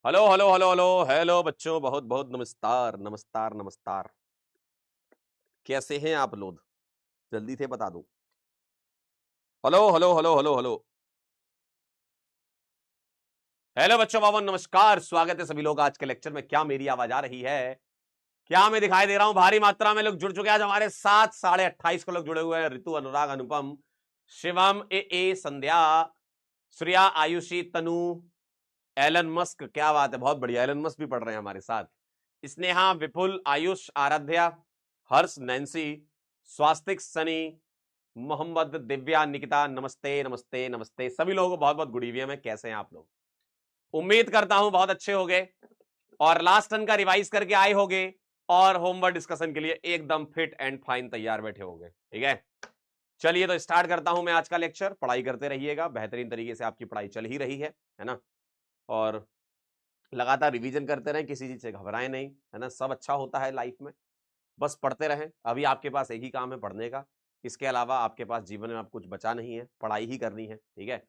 Hello hello hello hello hello बच्चों, बहुत बहुत नमस्कार नमस्कार नमस्कार। कैसे हैं आप लोग? जल्दी से बता दो। Hello hello hello hello hello hello बच्चों, बाबा नमस्कार। स्वागत है सभी लोग आज के लेक्चर में। क्या मेरी आवाज आ रही है? क्या मैं दिखाई दे रहा हूं? भारी मात्रा में लोग जुड़ चुके हैं आज हमारे साथ। 28:30 को लोग जुड़े हुए हैं। ऋतु, अनुराग, अनुपम, शिवम, ए संध्या, श्रेया, आयुषी, तनु, एलन मस्क। क्या बात है, बहुत बढ़िया। एलन मस्क भी पढ़ रहे हैं हमारे साथ। स्नेहा, विपुल, आयुष, आराध्या, हर्ष, नैन्सी, स्वास्तिक, सनी, मोहम्मद, दिव्या, निकिता। नमस्ते नमस्ते नमस्ते सभी लोगों को बहुत बहुत गुड इवनिंग। कैसे हैं आप लोग? उम्मीद करता हूं बहुत अच्छे होंगे और लास्ट टर्न का रिवाइज करके आए होंगे और होमवर्क डिस्कशन के लिए एकदम फिट एंड फाइन तैयार बैठे होंगे। ठीक है, चलिए तो स्टार्ट करता हूं मैं आज का लेक्चर। पढ़ाई करते रहिएगा, बेहतरीन तरीके से आपकी पढ़ाई चल ही रही है ना। और लगातार रिवीजन करते रहें, किसी चीज से घबराएं नहीं, है ना। सब अच्छा होता है लाइफ में, बस पढ़ते रहें। अभी आपके पास एक ही काम है, पढ़ने का। इसके अलावा आपके पास जीवन में आप कुछ बचा नहीं है, पढ़ाई ही करनी है। ठीक है,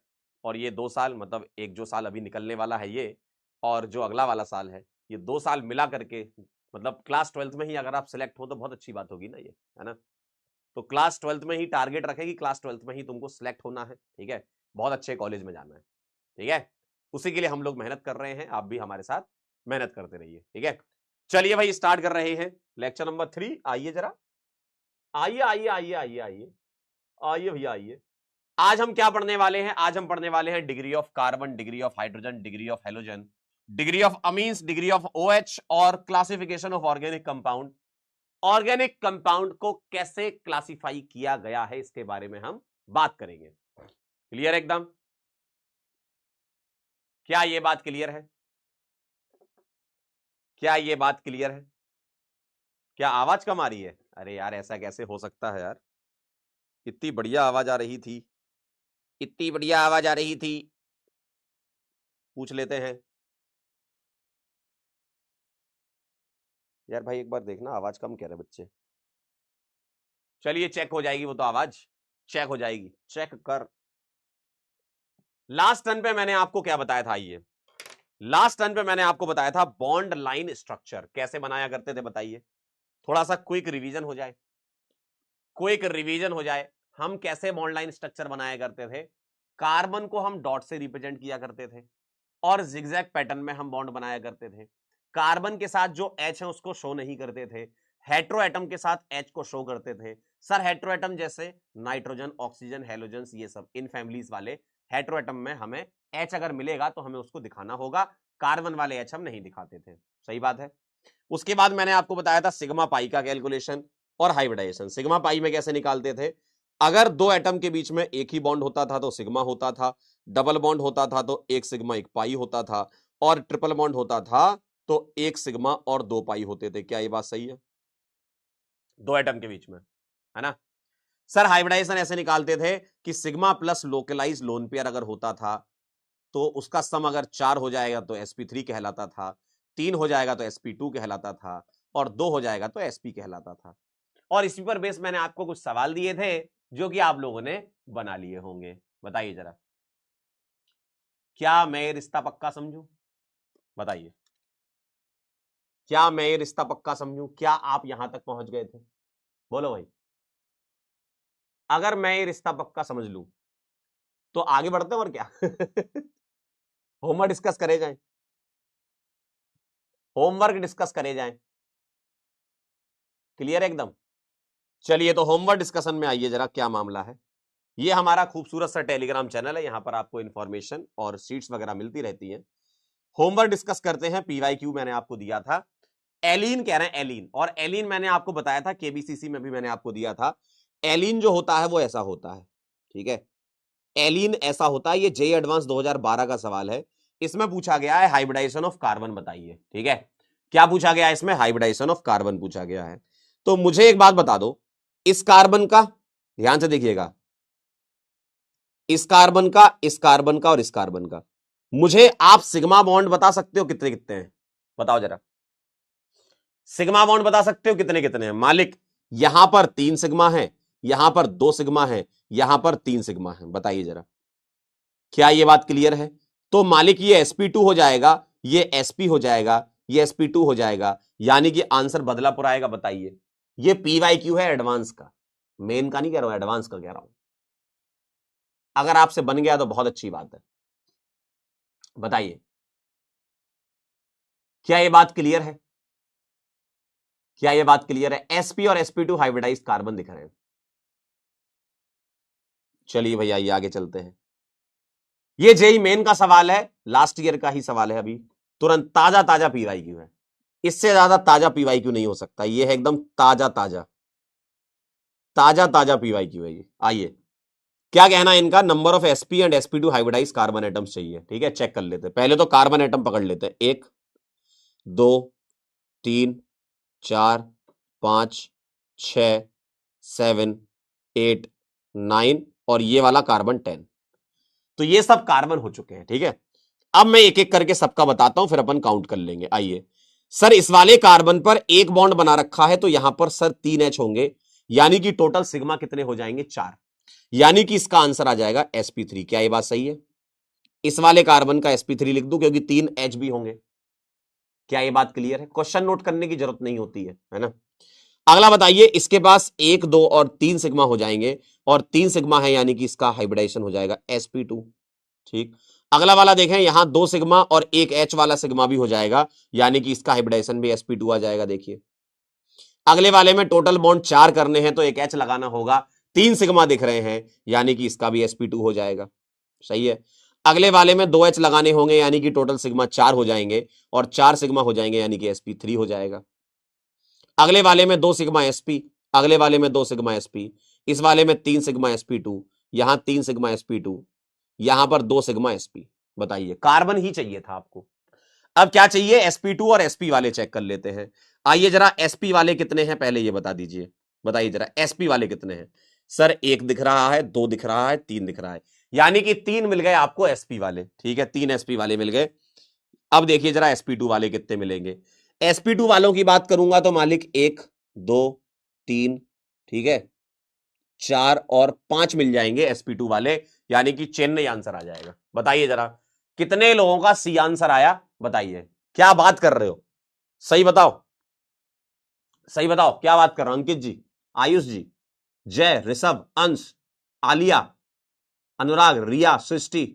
और ये 2 साल, मतलब एक जो साल अभी निकलने वाला है ये, और जो अगला वाला साल है, ये 2 साल मिला करके, मतलब क्लास 12th में ही अगर आप सिलेक्ट हो तो बहुत अच्छी बात होगी ना ये, है ना। तो क्लास 12th में ही टारगेट रखेगी, क्लास 12th में ही तुमको सिलेक्ट होना है। ठीक है, बहुत अच्छे कॉलेज में जाना है। ठीक है, उसी के लिए हम लोग मेहनत कर रहे हैं, आप भी हमारे साथ मेहनत करते रहिए। ठीक है, चलिए भाई स्टार्ट कर रहे हैं लेक्चर नंबर 3। आइए जरा, आइए आइए आइए आइए आइए आइए भैया आइए। आज हम क्या पढ़ने वाले हैं? आज हम पढ़ने वाले हैं degree of carbon, degree of hydrogen, degree of halogen, degree of amines, degree of OH और classification of organic compound. Organic compound को कैसे क्लासिफाई किया गया है इसके बारे में हम बात करेंगे। क्लियर एकदम? क्या ये बात क्लियर है? क्या ये बात क्लियर है? क्या आवाज कम आ रही है? अरे यार, ऐसा कैसे हो सकता है यार, इतनी बढ़िया आवाज आ रही थी, इतनी बढ़िया आवाज आ रही थी। पूछ लेते हैं यार भाई, एक बार देखना आवाज कम कह रहे बच्चे। चलिए चेक हो जाएगी वो तो, आवाज चेक हो जाएगी, चेक कर। लास्ट टर्न पे मैंने आपको क्या बताया था? ये लास्ट टर्न पे मैंने आपको बताया था बॉन्ड लाइन स्ट्रक्चर कैसे बनाया करते थे, बताइए। थोड़ा सा क्विक रिवीजन हो जाए, क्विक रिवीजन हो जाए। हम कैसे बॉन्ड लाइन स्ट्रक्चर बनाया करते थे? कार्बन को हम डॉट से रिप्रेजेंट किया करते थे और जिगजैग पैटर्न में हम बॉन्ड बनाया करते थे। कार्बन के साथ जो H है उसको शो नहीं करते थे, हेट्रो एटम के साथ H को शो करते थे। सर हेट्रो एटम जैसे नाइट्रोजन, ऑक्सीजन, हेलोजन, ये सब इन फैमिलीज वाले हेट्रो एटम में हमें H अगर मिलेगा तो हमें उसको दिखाना होगा। कार्बन वाले H हम नहीं दिखाते थे। सही बात है। उसके बाद मैंने आपको बताया था सिग्मा पाई का कैलकुलेशन और हाइब्रिडाइजेशन। सिग्मा पाई में कैसे निकालते थे? अगर दो एटम के बीच में एक ही बॉन्ड होता था तो सिग्मा होता था, डबल बॉन्ड होता था तो एक सिग्मा एक पाई होता था, और ट्रिपल बॉन्ड होता था तो एक सिग्मा और दो पाई होते थे। क्या ये बात सही है? दो एटम के बीच में, है ना। सर हाइब्रिडाइजेशन ऐसे निकालते थे कि sigma plus localise lone pair अगर होता था तो उसका सम अगर 4 हो जाएगा तो sp3 कहलाता था, 3 हो जाएगा तो sp2 कहलाता था, और 2 हो जाएगा तो sp कहलाता था। और इसी पर बेस मैंने आपको कुछ सवाल दिए थे जो कि आप लोगों ने बना लिए होंगे। बताइए जरा, क्या मैं ये रिश्ता पक्का समझूं? बताइए, क्या मैं ये रिश्ता पक्का समझूं? क्या आप यहां तक पहुंच गए थे? बोलो भाई। अगर मैं ये रिश्ता पक्का समझ लूं तो आगे बढ़ते हैं और क्या। होमवर्क डिस्कस करे जाए, होमवर्क डिस्कस करे जाए। क्लियर एकदम? चलिए तो होमवर्क डिस्कशन में आइए जरा, क्या मामला है। ये हमारा खूबसूरत सा टेलीग्राम चैनल है, यहां पर आपको इंफॉर्मेशन और सीट्स वगैरह मिलती रहती है। होमवर्क डिस्कस करते हैं। पीवाईक्यू मैंने आपको दिया था, एलीन कह रहे हैं, एलीन। और एलीन मैंने आपको बताया था, केबीसीसी में भी मैंने आपको दिया था। एलीन जो होता है वो ऐसा होता है, ठीक है। एलीन ऐसा होता है, ये जे एडवांस 2012 का सवाल है। इसमें पूछा गया है हाइब्रिडाइजेशन ऑफ कार्बन बताइए। ठीक है, क्या पूछा गया है इसमें? हाइब्रिडाइजेशन ऑफ कार्बन पूछा गया है। तो मुझे एक बात बता दो, इस कार्बन का, ध्यान से देखिएगा, इस कार्बन का, इस कार्बन का और इस कार्बन का, मुझे आप सिग्मा बॉन्ड बता सकते हो कितने कितने हैं? बताओ जरा, सिग्मा बॉन्ड बता सकते हो कितने कितने हैं मालिक? यहां पर 3 सिग्मा है, यहां पर 2 सिग्मा है, यहां पर 3 सिग्मा है। बताइए जरा, क्या यह बात क्लियर है? तो मालिक ये sp2 हो जाएगा, ये sp हो जाएगा, ये sp2 हो जाएगा, यानी कि आंसर बदलापुर आएगा। बताइए, ये PYQ है एडवांस का, मेन का नहीं कह रहा हूं, एडवांस का कह रहा हूं। अगर आपसे बन गया तो बहुत अच्छी बात है। बताइए, क्या ये बात क्लियर है? क्या ये बात क्लियर है? sp और sp2 हाइब्रिडाइज कार्बन दिख रहे हैं। चलिए भैया, ये आगे चलते हैं। ये जेई मेन का सवाल है, लास्ट ईयर का ही सवाल है, अभी तुरंत ताजा ताजा PYQ है। इससे ज्यादा ताजा PYQ नहीं हो सकता, ये है एकदम ताजा ताजा ताजा ताजा PYQ है ये। आइए, क्या कहना है इनका? Number of sp and sp2 hybridize carbon atoms चाहिए। ठीक है, चेक कर लेते हैं। पहले तो कार्बन एटम पकड़ लेते हैं। 1 2 3 4 5 6 7 8 9 और ये वाला कार्बन 10। तो ये सब कार्बन हो चुके हैं। ठीक है, अब मैं एक एक करके सबका बताता हूं, फिर अपन काउंट कर लेंगे। आइए सर, इस वाले कार्बन पर एक बॉन्ड बना रखा है, तो यहां पर सर 3 H होंगे, यानी कि टोटल सिग्मा कितने हो जाएंगे? 4। यानी कि इसका आंसर आ जाएगा sp3। क्या ये बात सही है? इस वाले कार्बन का sp3 लिख दूं, क्योंकि 3 H भी होंगे। क्या ये बात क्लियर है? क्वेश्चन नोट करने की जरूरत नहीं होती है ना। अगला बताइए, इसके पास 1 2 और 3 सिग्मा हो जाएंगे, और 3 सिग्मा है, यानी कि इसका हाइब्रिडाइजेशन हो जाएगा sp2। ठीक, अगला वाला देखें, यहां 2 सिग्मा और एक H वाला सिग्मा भी हो जाएगा, यानी कि इसका हाइब्रिडाइजेशन भी sp2 आ जाएगा। देखिए, अगले वाले में टोटल बॉन्ड 4 करने हैं, तो एक H लगाना होगा। 3 सिग्मा दिख रहे हैं, यानी कि इसका भी sp2 हो जाएगा। सही है। अगले वाले में 2 H लगाने होंगे, यानी कि टोटल सिग्मा 4 हो जाएंगे, और 4 सिग्मा हो जाएंगे, यानी कि sp3 हो जाएगा। अगले वाले में 2 सिग्मा sp, अगले वाले में 2 सिग्मा sp, इस वाले में 3 सिग्मा sp2, यहां 3 सिग्मा sp2, यहां पर 2 सिग्मा sp। बताइए, कार्बन ही चाहिए था आपको। अब क्या चाहिए? sp2 और sp वाले चेक कर लेते हैं। आइए जरा, sp वाले कितने हैं पहले ये बता दीजिए। बताइए जरा, sp वाले कितने हैं? सर 1 दिख रहा है, 2 दिख रहा है, 3 दिख रहा है, यानी कि 3 मिल गए आपको sp वाले। ठीक है, 3 sp वाले मिल गए। अब देखिए जरा, sp2 वाले कितने मिलेंगे। sp2 वालों की बात करूंगा तो मालिक 1 2 3, ठीक है, 4 और 5 मिल जाएंगे sp2 वाले, यानी कि चेन्नई आंसर आ जाएगा। बताइए जरा, कितने लोगों का सी आंसर आया? बताइए, क्या बात कर रहे हो? सही बताओ, सही बताओ, क्या बात कर रहे हो? अंकित जी, आयुष जी, जय, ऋषभ, अंश, आलिया, अनुराग, रिया, सृष्टि,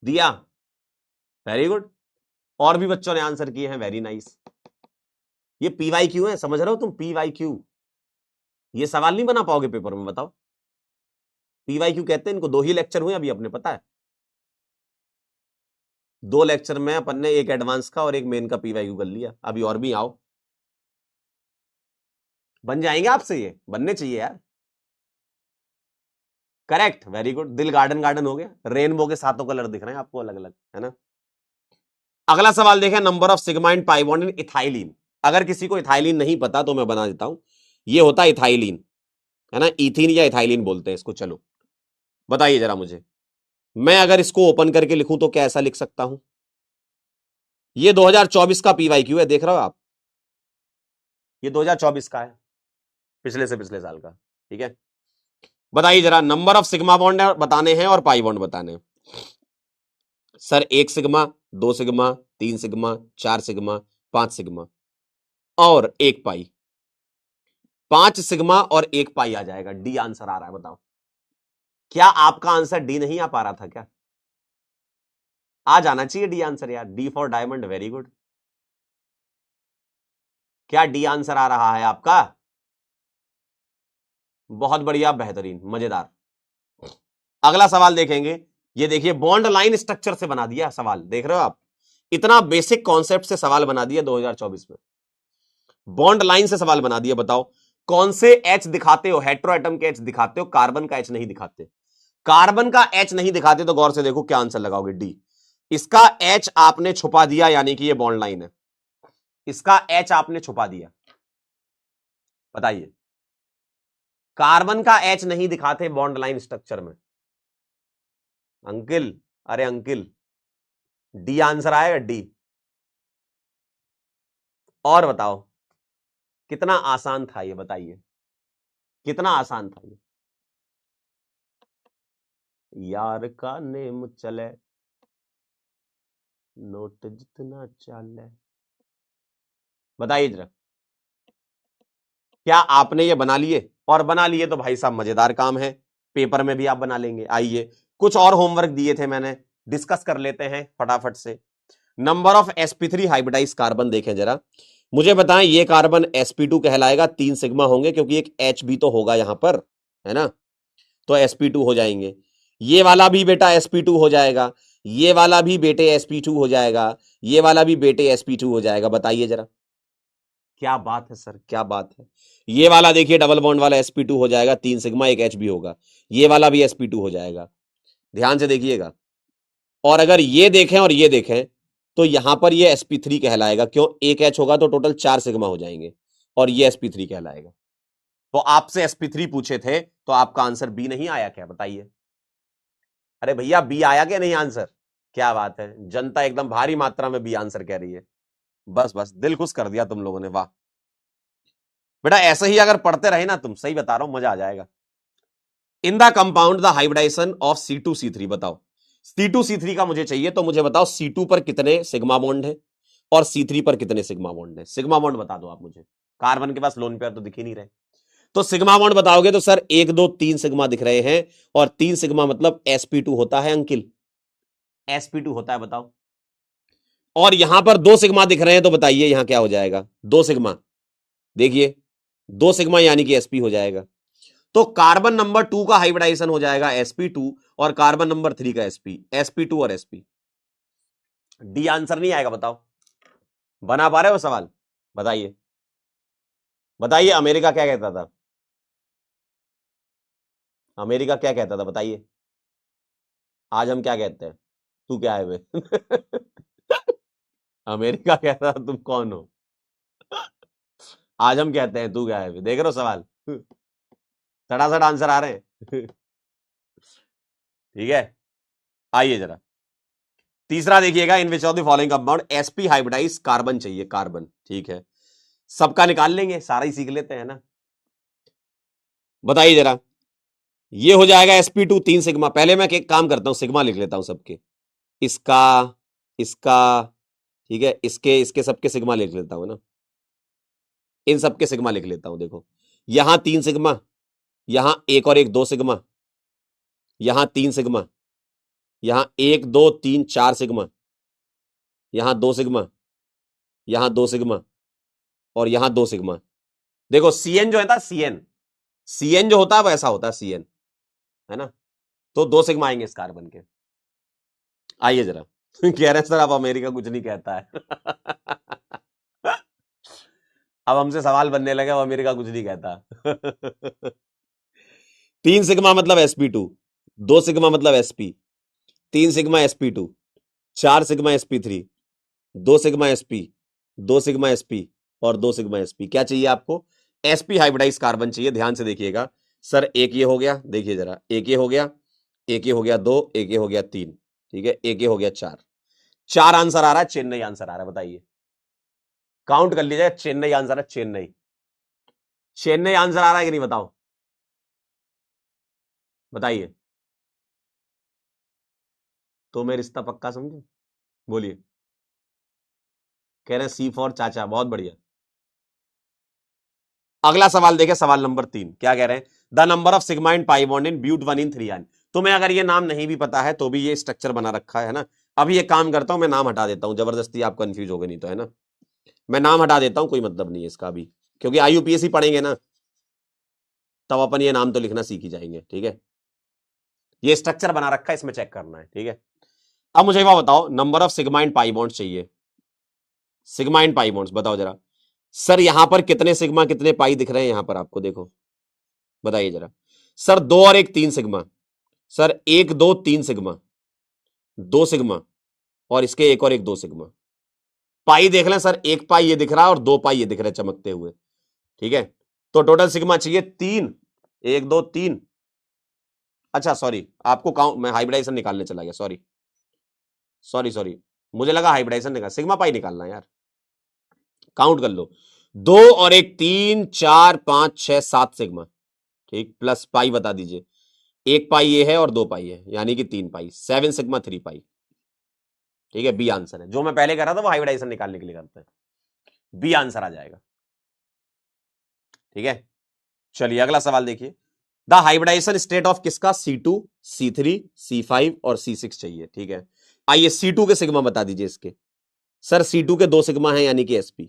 दिया, वेरी गुड। और भी बच्चों ने आंसर किए हैं, वेरी नाइस। ये PYQ है, समझ रहे हो तुम? PYQ, ये सवाल नहीं बना पाओगे पेपर में, बताओ। PYQ कहते हैं इनको। 2 ही लेक्चर हुए अभी अपने, पता है? 2 लेक्चर में अपन ने एक एडवांस का और एक मेन का PYQ कर लिया। अभी और भी आओ, बन जाएंगे आपसे, ये बनने चाहिए यार। Correct, very good. दिल गार्डन गार्डन हो गया, रेनबो के सातों कलर दिख रहे हैं आपको अलग अलग, है ना। अगला सवाल देखें, number of sigma and pi bond in ethylene. अगर किसी को इथाइलिन नहीं पता तो मैं बना देता हूं, ये होता है इथाइलिन, है ना। इथीन या इथाइलिन बोलते हैं इसको। चलो बताइए जरा मुझे, मैं अगर इसको ओपन करके लिखूं तो क्या ऐसा लिख सकता हूं? ये 2024 का PYQ है, देख रहे हो आप? ये 2024 का है, पिछले से पिछले साल का। ठीक है, बताइए जरा, नंबर ऑफ सिग्मा बॉन्ड बताने हैं और पाई बॉन्ड बताने हैं। Sir 1 sigma, 2 sigma, 3 sigma, 4 sigma, 5 sigma और 1 पाई। 5 सिग्मा और 1 पाई आ जाएगा। डी आंसर आ रहा है, बताओ। क्या आपका आंसर डी नहीं आ पा रहा था क्या? आ जाना चाहिए डी आंसर यार। D for diamond, very good. क्या डी आंसर आ रहा है आपका? बहुत बढ़िया, बेहतरीन, मजेदार। अगला सवाल देखेंगे। ये देखिए, बॉन्ड लाइन स्ट्रक्चर से बना दिया सवाल, देख रहे हो आप? इतना बेसिक कॉन्सेप्ट से सवाल बना दिया 2024 में। बॉन्ड लाइन से सवाल बना दिया। बताओ, कौन से एच दिखाते हो? हेट्रो एटम के एच दिखाते हो, कार्बन का एच नहीं दिखाते। कार्बन का एच नहीं दिखाते तो गौर से देखो क्या आंसर लगाओगे। डी। इसका एच आपने छुपा दिया, यानी कि ये बॉन्ड लाइन है। इसका एच आपने छुपा दिया। बताइए, कार्बन का एच नहीं दिखाते बॉन्ड लाइन स्ट्रक्चर में। अंकिल, अरे अंकिल, डी आंसर आएगा, डी। और बताओ, कितना आसान था ये? बताइए, कितना आसान था ये? यार का नेम चले, नोट जितना चाल है। बताइए जरा, क्या आपने ये बना लिए? और बना लिए तो भाई साहब मजेदार काम है, पेपर में भी आप बना लेंगे। आइए, कुछ और होमवर्क दिए थे मैंने, डिस्कस कर लेते हैं फटाफट से। Number of sp3 hybridise carbon देखें जरा, मुझे बताएं ये कार्बन sp2 कहलाएगा, 3 सिग्मा होंगे क्योंकि एक H भी तो होगा यहां पर, है ना, तो sp2 हो जाएंगे। ये वाला भी बेटा sp2 हो जाएगा, ये वाला भी बेटे sp2 हो जाएगा, ये वाला भी बेटे sp2 हो जाएगा। बताइए जरा, क्या बात है सर, क्या बात है। ये वाला देखिए डबल बॉन्ड वाला sp2 हो जाएगा, 3 सिग्मा एक H भी होगा, ये वाला भी sp2 हो जाएगा। ध्यान से देखिएगा। और अगर ये देखें और ये देखें तो यहां पर ये sp3 कहलाएगा, क्यों, एक H होगा तो टोटल 4 सिग्मा हो जाएंगे, और ये sp3 कहलाएगा। तो आपसे sp3 पूछे थे तो आपका आंसर बी नहीं आया क्या? बताइए। अरे भैया बी आया क्या नहीं आंसर? क्या बात है, जनता एकदम भारी मात्रा में बी आंसर कह रही है। बस बस, दिल खुश कर दिया तुम लोगों ने, वाह बेटा। ऐसे ही अगर पढ़ते रहे ना तुम, सही बता रहा हूं, मजा आ जाएगा। In the compound the hybridization of C2C3, बताओ C2C3 का मुझे चाहिए, तो मुझे बताओ C2 पर कितने सिग्मा बॉन्ड है और C3 पर कितने सिग्मा बॉन्ड है। सिग्मा बॉन्ड बता दो आप मुझे, कार्बन के पास लोन पेयर तो दिख ही नहीं रहे। तो सिग्मा बॉन्ड बताओगे तो सर 1 2 3 सिग्मा दिख रहे हैं, और 3 सिग्मा मतलब sp2 होता है अंकिल, sp2 होता है, बताओ। और यहां पर 2 सिग्मा दिख रहे हैं, तो बताइए यहां क्या हो जाएगा, 2 सिग्मा, देखिए 2 सिग्मा यानी कि sp हो जाएगा। तो कार्बन नंबर 2 का हाइब्रिडाइजेशन हो जाएगा sp2, और कार्बन नंबर 3 का sp2 और sp। डी आंसर नहीं आएगा, बताओ। बना पा रहे हो सवाल? बताइए, बताइए अमेरिका क्या कहता था, अमेरिका क्या कहता था, बताइए। आज हम क्या कहते हैं, तू क्या है वे? अमेरिका कहता था तुम कौन हो, आज हम कहते हैं तू क्या है वे। देख रहे हो सवाल, सड़ासड़ आंसर आ रहे हैं। ठीक है, आइए जरा तीसरा देखिएगा, in which of the following compound sp hybridise carbon चाहिए, कार्बन, ठीक है। सबका निकाल लेंगे, सारा ही सीख लेते हैं ना। बताइए जरा, ये हो जाएगा sp2 3 सिग्मा। पहले मैं एक काम करता हूं, सिग्मा लिख लेता हूं सबके, इसका, इसका, ठीक है, इसके इसके सबके सिग्मा लिख लेता हूं ना, इन सबके सिग्मा लिख लेता हूं। देखो यहां 3 सिग्मा, यहां एक और एक 2 सिग्मा, यहां 3 सिग्मा, यहां 1 2 3 4 सिग्मा, यहां 2 सिग्मा, यहां 2 सिग्मा, और यहां 2 सिग्मा। देखो सीएन जो है था, सीएन, सीएन जो होता है वैसा होता है सीएन, है ना। तो 2 सिग्मा आएंगे इस कार्बन के। आइए जरा, कह रहे हैं सर अब अमेरिका कुछ नहीं कहता है। अब हमसे सवाल बनने लगे, अब अमेरिका कुछ नहीं कहता। 3 सिग्मा मतलब sp2, 2 सिग्मा मतलब sp, 3 sigma sp2, 4 sigma sp3, 2 sigma sp, 2 sigma sp, और 2 सिग्मा sp। क्या चाहिए आपको? sp हाइब्रिडाइज कार्बन चाहिए। ध्यान से देखिएगा सर, एक ये हो गया, देखिए जरा, एक ये हो गया, एक ये हो गया 2, एक ये हो गया 3, ठीक है, एक ये हो गया 4। 4 आंसर आ रहा है, चेन्नई आंसर आ रहा है। बताइए, काउंट कर लीजिए, चेन्नई आंसर है, चेन्नई, चेन्नई आंसर आ रहा है कि नहीं, बताओ, बताइए। तो मैं रिश्ता पक्का समझे, बोलिए। कह रहे हैं सी फॉर चाचा, बहुत बढ़िया। अगला सवाल देखें, सवाल नंबर 3, क्या कह रहे हैं, the number of sigma in pi bond in but 1 ene 3 yne. तुम्हें अगर ये नाम नहीं भी पता है तो भी ये स्ट्रक्चर बना रखा है ना। अभी ये काम करता हूं, मैं नाम हटा देता हूं, जबरदस्ती आप कंफ्यूज हो गए नहीं तो, है ना। मैं नाम हटा देता हूं, कोई मतलब नहीं है इसका अभी, क्योंकि IUPAC पढ़ेंगे ना, तब अपन ये नाम तो लिखना सीख ही जाएंगे, ठीक है। ये स्ट्रक्चर बना रखा है, इसमें चेक करना है, ठीक है। अब मुझे वो बताओ, number of sigma in pi bonds चाहिए, सिग्मा इन पाई बॉन्ड्स बताओ जरा। सर यहां पर कितने सिग्मा कितने पाई दिख रहे हैं यहां पर आपको, देखो, बताइए जरा। सर 2 और 1 3 सिग्मा, सर 1 2 3 सिग्मा, 2 सिग्मा, और इसके एक और एक 2 सिग्मा। पाई देख लें सर, एक पाई ये दिख रहा है और 2 पाई ये दिख रहे हैं चमकते हुए, ठीक है। तो टोटल सिग्मा चाहिए 3, 1 2 3। अच्छा सॉरी, आपको काउंट, मैं हाइब्रिडाइजेशन निकालने चला गया, सॉरी सॉरी सॉरी, मुझे लगा हाइब्रिडाइजेशन निकाल, सिग्मा पाई निकालना यार। काउंट कर लो, 2 और 1 3 4 5 6 7 सिग्मा, ठीक, प्लस पाई बता दीजिए। एक पाई ये है और 2 पाई है, यानी कि 3 पाई, 7 सिग्मा 3 पाई। ठीक है, बी आंसर है। जो मैं पहले कर रहा था वो हाइब्रिडाइजेशन निकालने के लिए करते हैं, बी आंसर आ जाएगा। ठीक है, चलिए अगला सवाल देखिए। द हाइब्रिडाइजेशन स्टेट ऑफ किसका, C2, C3, C5 और C6 चाहिए। ठीक है, आइए C2 के सिग्मा बता दीजिए इसके। सर C2 के 2 सिग्मा है यानी कि sp,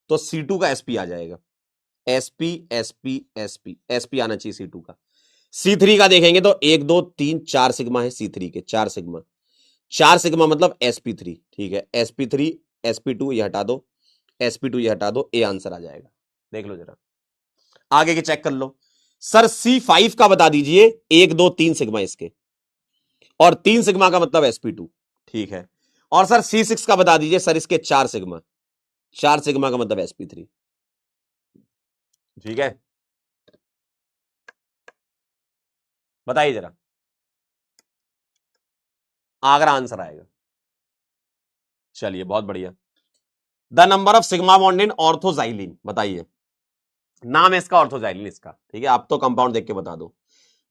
तो C2 का sp आ जाएगा, sp sp sp sp आना चाहिए C2 का। C3 का देखेंगे तो 1 2 3 4 सिग्मा है C3 के, 4 सिग्मा, 4 सिग्मा मतलब sp3। ठीक है, sp3 sp2 ये हटा दो, sp2 ये हटा दो, ए आंसर आ जाएगा। देख लो जरा, आगे के चेक कर लो। सर C5 का बता दीजिए, 1 2 3 सिग्मा इसके, और 3 सिग्मा का मतलब sp2। ठीक है, और सर C6 का बता दीजिए, सर इसके 4 सिग्मा, 4 सिग्मा का मतलब sp3। ठीक है, बताइए जरा, आगरा आंसर आएगा। चलिए बहुत बढ़िया। The number of sigma bond in ऑर्थोजाइलिन, बताइए, नाम है इसका ऑर्थोजाइलिन इसका। ठीक है, आप तो कंपाउंड देख के बता दो,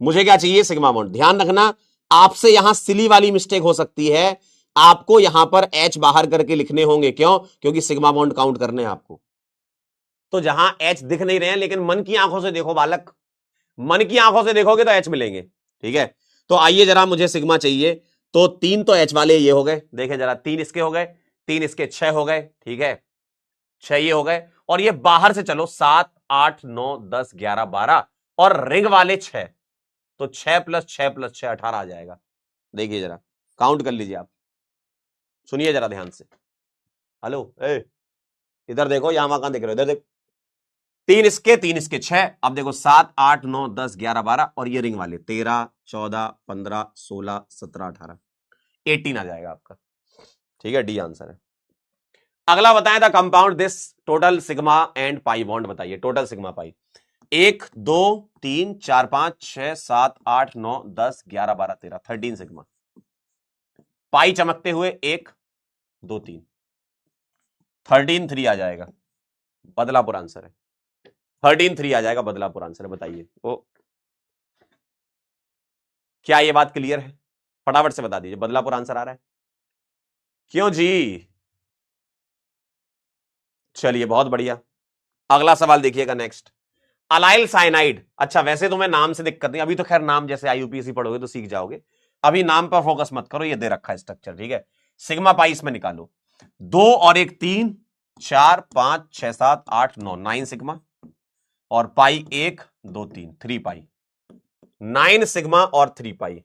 मुझे क्या चाहिए, सिग्मा बॉन्ड। ध्यान रखना, आपसे यहां सिली वाली मिस्टेक हो सकती है, आपको यहां पर H बाहर करके लिखने होंगे। क्यों? क्योंकि सिग्मा बॉन्ड काउंट करने हैं आपको। तो जहां H दिख नहीं रहे हैं, लेकिन मन की आंखों से देखो बालक, मन की आंखों से देखोगे तो H मिलेंगे। ठीक है, तो आइए जरा, मुझे सिग्मा चाहिए, तो 3 तो H वाले ये हो गए, देखें जरा, 3 इसके हो गए, 3 इसके 6 हो गए। ठीक है, 6 ये हो गए, और ये बाहर से चलो 7 8 9 10 11 12, और रिंग वाले 6, तो 6 + 6 + 6 18 आ जाएगा। देखिए जरा, काउंट कर लीजिए आप, सुनिए जरा ध्यान से। हेलो, इधर देखो, यहां वहां कहां देख रहे हो, इधर देखो, 3 इसके 6, अब देखो 7 8 9 10 11 12, और ये रिंग वाले 13 14 15 16 17 18 18 आ जाएगा आपका। ठीक है, डी आंसर है। अगला बताएं, था compound this total sigma and pi bond, बताइए टोटल सिग्मा पाई। 1 2 3 4 5 6 7 8 9 10 11 12 13, 13 सिग्मा। पाई चमकते हुए 1 2 3, 13 3 आ जाएगा, बदलापुर आंसर है। 13 3 आ जाएगा, बदलापुर आंसर है। बताइए ओ, क्या ये बात क्लियर है? फटाफट से बता दीजिए, बदलापुर आंसर आ रहा है? क्यों जी? चलिए बहुत बढ़िया, अगला सवाल देखिएगा नेक्स्ट। अलाइल साइनाइड, अच्छा वैसे तो मैं नाम से दिक्कत नहीं, अभी तो खैर नाम जैसे IUPAC पढ़ोगे तो सीख जाओगे, अभी नाम पर फोकस मत करो, ये दे रखा है स्ट्रक्चर। ठीक है, सिग्मा पाई इसमें निकालो, 2 और 1 3 4 5 6 7 8 9, 9 सिग्मा, और पाई 1 2 3, 3 पाई, 9 सिग्मा और 3 पाई,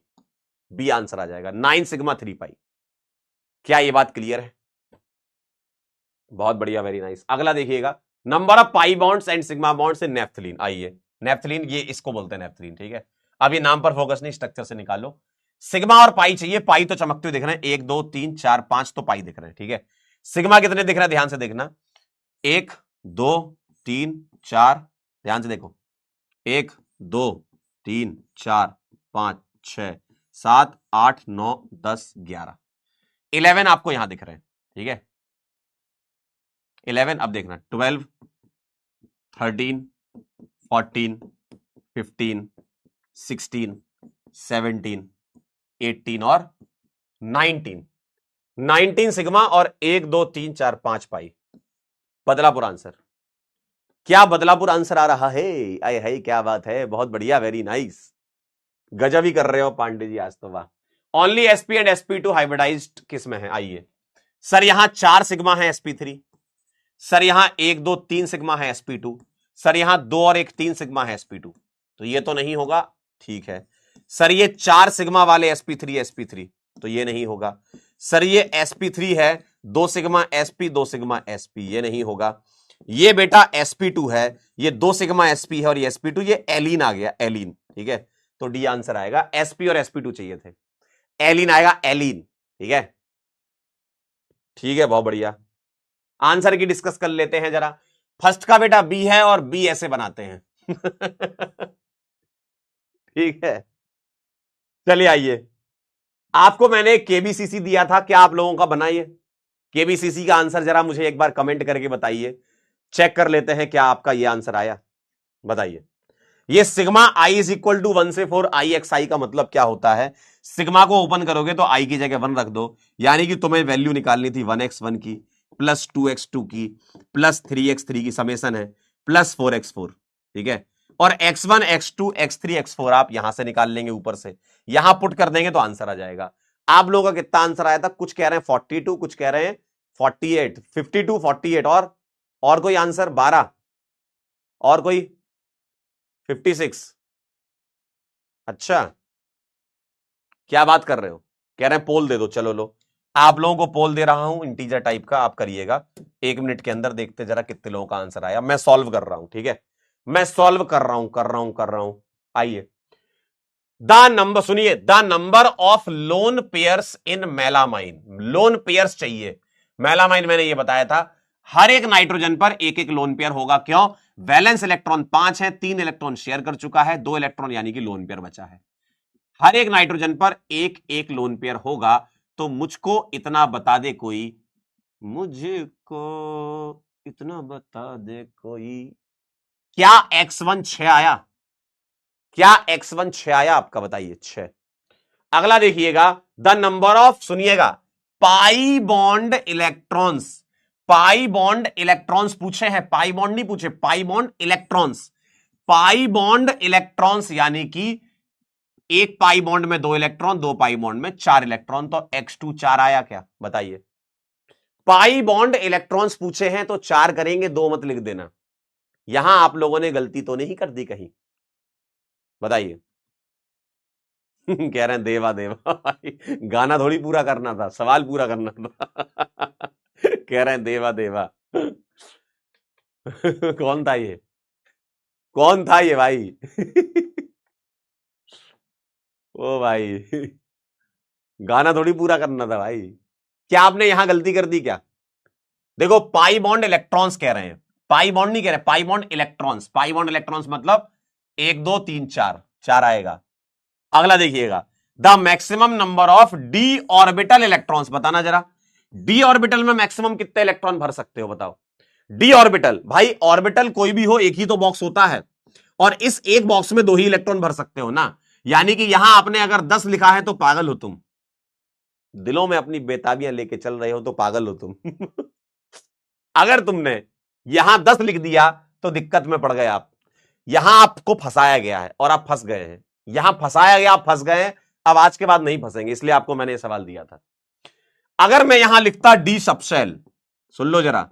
बी आंसर आ जाएगा, 9 सिग्मा 3 पाई। क्या ये बात क्लियर है? बहुत बढ़िया, वेरी नाइस। अगला देखिएगा, number of pi bonds and sigma bonds in naphthalene. आइए, नेफ्थलीन ये इसको बोलते हैं नेफ्थलीन। ठीक है, अभी नाम पर फोकस नहीं, स्ट्रक्चर से निकालो। सिग्मा और पाई चाहिए, पाई तो चमकते हुए दिख रहे हैं, 1 2 3 4 5 तो पाई दिख रहे हैं। ठीक है, सिग्मा कितने दिख रहे हैं, ध्यान से देखना, 1 2 3 4, ध्यान से देखो, 1 2 3 4 5 6 7 8 9 10 11, 11 आपको यहां दिख रहे हैं। ठीक है, 11, अब देखना 12 13 14 15 16 17 18 और 19, 19 सिग्मा और 1 2 3 4 5 पाई, बदलापुर आंसर। क्या बदलापुर आंसर आ रहा है? आए है, क्या बात है, बहुत बढ़िया, वेरी नाइस, गजब ही कर रहे हो पांडे जी आज तो, वाह। Only sp and sp2 hybridised किस में है? आइए सर, यहां 4 सिग्मा है sp3, सर यहां 1 2 3 सिग्मा है sp2, सर यहां 2 और 1 3 सिग्मा है sp2, तो ये तो नहीं होगा। ठीक है सर, ये 4 सिग्मा वाले sp3 तो ये नहीं होगा। सर ये sp3 है, 2 सिग्मा sp 2 सिग्मा sp, ये नहीं होगा। ये बेटा sp2 है, ये 2 सिग्मा sp है, और ये sp2, ये एलिन आ गया, एलिन। ठीक है, तो डी आंसर आएगा, sp और sp2 चाहिए थे, एलिन आएगा, एलिन। ठीक है, ठीक है, बहुत बढ़िया। आंसर की डिस्कस कर लेते हैं जरा। फर्स्ट का बेटा बी है, और बी ऐसे बनाते हैं। ठीक है, चलिए आइए, आपको मैंने केबीसीसी दिया था, क्या आप लोगों का बनाइए केबीसीसी का आंसर, जरा मुझे एक बार कमेंट करके बताइए, चेक कर लेते हैं क्या आपका ये आंसर आया, बताइए। ये sigma I is equal to 1 से 4 i xi का मतलब क्या होता है? सिग्मा को ओपन करोगे तो आई की जगह 1 रख दो, यानी कि तुम्हें वैल्यू निकालनी थी 1x1 की प्लस 2x2 की प्लस 3x3 की, समेसन है, प्लस 4x4। ठीक है, और x1 x2 x3 x4 आप यहां से निकाल लेंगे, ऊपर से यहां पुट कर देंगे तो आंसर आ जाएगा। आप लोगों का कितना आंसर आया था? कुछ कह रहे हैं 42, कुछ कह रहे हैं 48, 52 48, और कोई आंसर 12, और कोई 56। अच्छा, क्या बात कर रहे हो? कह रहे हैं पोल दे दो, चलो लो, आप लोगों को पोल दे रहा हूं इंटीजर टाइप का, आप करिएगा 1 मिनट के अंदर, देखते जरा कितने लोगों का आंसर आया। मैं सॉल्व कर रहा हूं, ठीक है, मैं सॉल्व कर रहा हूं। आइए, द नंबर सुनिए, the number of lone pairs in melamine. Lone pairs चाहिए। मेलामाइन मैंने ये बताया था, हर एक नाइट्रोजन पर एक एक लोन पेयर होगा। क्यों? वैलेंस इलेक्ट्रॉन 5 है, 3 इलेक्ट्रॉन शेयर कर चुका है, 2 इलेक्ट्रॉन यानी कि लोन पेयर बचा है। हर एक नाइट्रोजन पर एक एक लोन पेयर होगा। तो मुझको इतना बता दे कोई, मुझको इतना बता दे कोई, क्या x1 6 आया? क्या x1 6 आया आपका? बताइए 6। अगला देखिएगा, द नंबर ऑफ, सुनिएगा, pi bond electrons. Pi bond electrons पूछे हैं, पाई बॉन्ड नहीं पूछे, pi bond electrons. Pi bond electrons यानी कि एक पाई बॉन्ड में 2 इलेक्ट्रॉन, 2 पाई बॉन्ड में 4 इलेक्ट्रॉन, तो x2 4 आया क्या? बताइए। पाई बॉन्ड इलेक्ट्रॉन्स पूछे हैं तो 4 करेंगे, 2 मत लिख देना। यहां आप लोगों ने गलती तो नहीं कर दी कहीं? बताइए। कह रहे हैं देवा देवा। गाना थोड़ी पूरा करना था, सवाल पूरा करना था। कह रहे हैं देवा देवा। कौन था ये? कौन था ये भाई? ओ भाई, गाना थोड़ी पूरा करना था भाई। क्या आपने यहां गलती कर दी क्या? देखो, पाई बॉन्ड इलेक्ट्रॉन्स कह रहे हैं, पाई बॉन्ड नहीं कह रहे, pi bond electrons. Pi bond electrons मतलब 1 2 3 4, 4 आएगा। अगला देखिएगा, the maximum number of D orbital electrons. बताना जरा, डी ऑर्बिटल में मैक्सिमम कितने इलेक्ट्रॉन भर सकते हो? बताओ। डी ऑर्बिटल, भाई ऑर्बिटल कोई भी हो, एक ही तो बॉक्स होता है, और इस एक बॉक्स में 2 ही इलेक्ट्रॉन भर सकते हो ना। यानी कि यहां आपने अगर 10 लिखा है तो पागल हो तुम, दिलों में अपनी बेताबियां लेके चल रहे हो तो पागल हो तुम। अगर तुमने यहां 10 लिख दिया तो दिक्कत में पड़ गए आप। यहां आपको फंसाया गया है और आप फंस गए हैं। यहां फंसाया गया, आप फंस गए हैं। अब आज के बाद नहीं फंसेंगे, इसलिए आपको मैंने यह सवाल दिया था। अगर मैं यहां लिखता डी सबशेल, सुन लो जरा,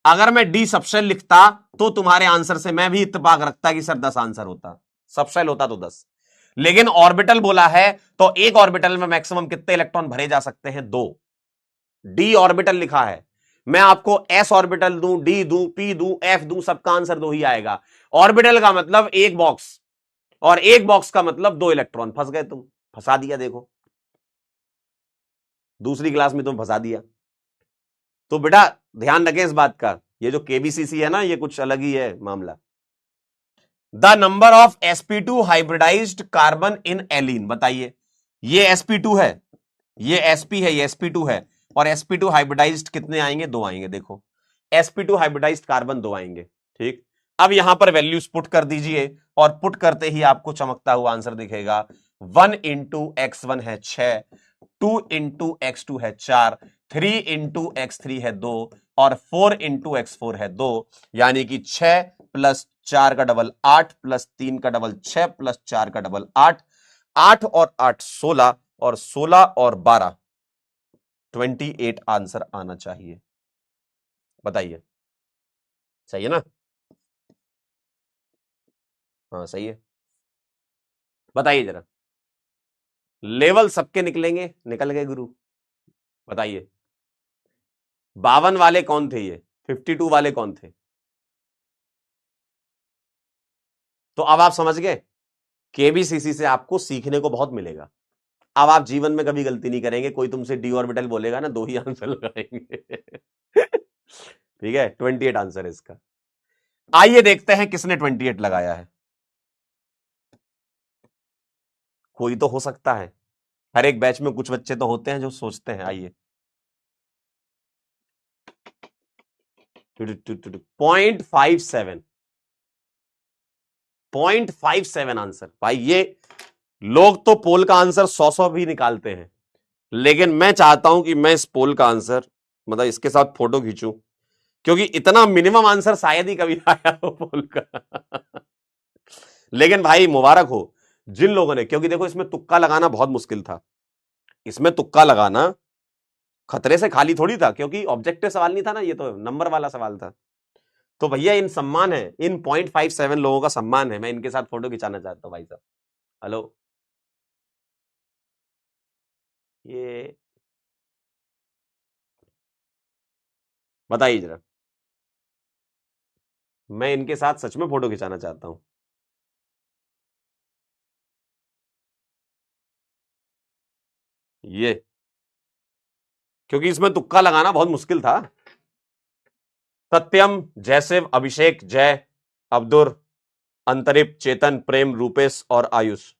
अगर मैं डी सबशेल लिखता तो तुम्हारे आंसर से मैं भी इत्तेफाक रखता कि सर 10 आंसर होता, सबशेल होता तो 10। लेकिन ऑर्बिटल बोला है, तो एक ऑर्बिटल में मैक्सिमम कितने इलेक्ट्रॉन भरे जा सकते हैं? 2। डी ऑर्बिटल लिखा है, मैं आपको एस ऑर्बिटल दूं, डी दूं, पी दूं, एफ दूं, सबका आंसर 2 ही आएगा। ऑर्बिटल का मतलब एक बॉक्स, और एक बॉक्स का मतलब 2 इलेक्ट्रॉन। फंस गए तुम, फंसा दिया। देखो, दूसरी क्लास में तुम फंसा दिया। तो बेटा ध्यान रखें इस बात का, ये जो केबीसीसी है ना, ये कुछ अलग ही है मामला। The number of sp2 hybridised carbon in allene. बताइए, ये sp2 है, ये sp है, ये sp2 है, और sp2 हाइब्रिडाइज्ड कितने आएंगे? 2 आएंगे। देखो, sp2 हाइब्रिडाइज्ड कार्बन 2 आएंगे। ठीक, अब यहां पर वैल्यूज पुट कर दीजिए, और पुट करते ही आपको चमकता हुआ आंसर दिखेगा। 1 इंटू x1 है 6, 2 इंटू x2 है 4, 3 इंटू x3 है 2, और 4 इंटू x4 है 2, यानी कि 6 प्लस 4 का डबल 8, प्लस 3 का डबल 6, प्लस 4 का डबल 8, 8 और 8 16, और 16 और 12 28 आंसर आना चाहिए। बताइए, सही है ना? हाँ सही है। बताइए जरा, लेवल सबके निकलेंगे, निकल गए गुरु। बताइए, 52 वाले कौन थे? ये 52 वाले कौन थे? तो अब आप समझ गए, केबीसीसी से आपको सीखने को बहुत मिलेगा। अब आप जीवन में कभी गलती नहीं करेंगे। कोई तुमसे डी ऑर्बिटल बोलेगा ना, 2 ही आंसर लगाएंगे। ठीक है, 28 आंसर है इसका। आइए देखते हैं किसने 28 लगाया है। कोई तो हो सकता है, हर एक बैच में कुछ बच्चे तो होते हैं जो सोचते हैं। आइए, 0.57। 0.57 आंसर। भाई ये लोग तो पोल का आंसर 100 भी निकालते हैं, लेकिन मैं चाहता हूं कि मैं इस पोल का आंसर मतलब इसके साथ फोटो खींचूं, क्योंकि इतना मिनिमम आंसर शायद ही कभी आया हो पोल का। लेकिन भाई मुबारक हो जिन लोगों ने, क्योंकि देखो इसमें तुक्का लगाना बहुत मुश्किल था, इसमें तुक्का लगाना खतरे से खाली थोड़ी था, क्योंकि ऑब्जेक्टिव सवाल नहीं था ना, ये तो नंबर वाला सवाल था। तो भैया इन सम्मान है, इन 0.57 लोगों का सम्मान है, मैं इनके साथ फोटो खिंचाना चाहता हूं भाई साहब। हेलो, ये बताइए जरा, मैं इनके साथ सच में फोटो खिंचाना चाहता हूं। ये क्योंकि इसमें तुक्का लगाना बहुत मुश्किल था। सत्यम, जयशिव, अभिषेक, जय, अब्दुर, अंतरिप, चेतन, प्रेम, रूपेश और आयुष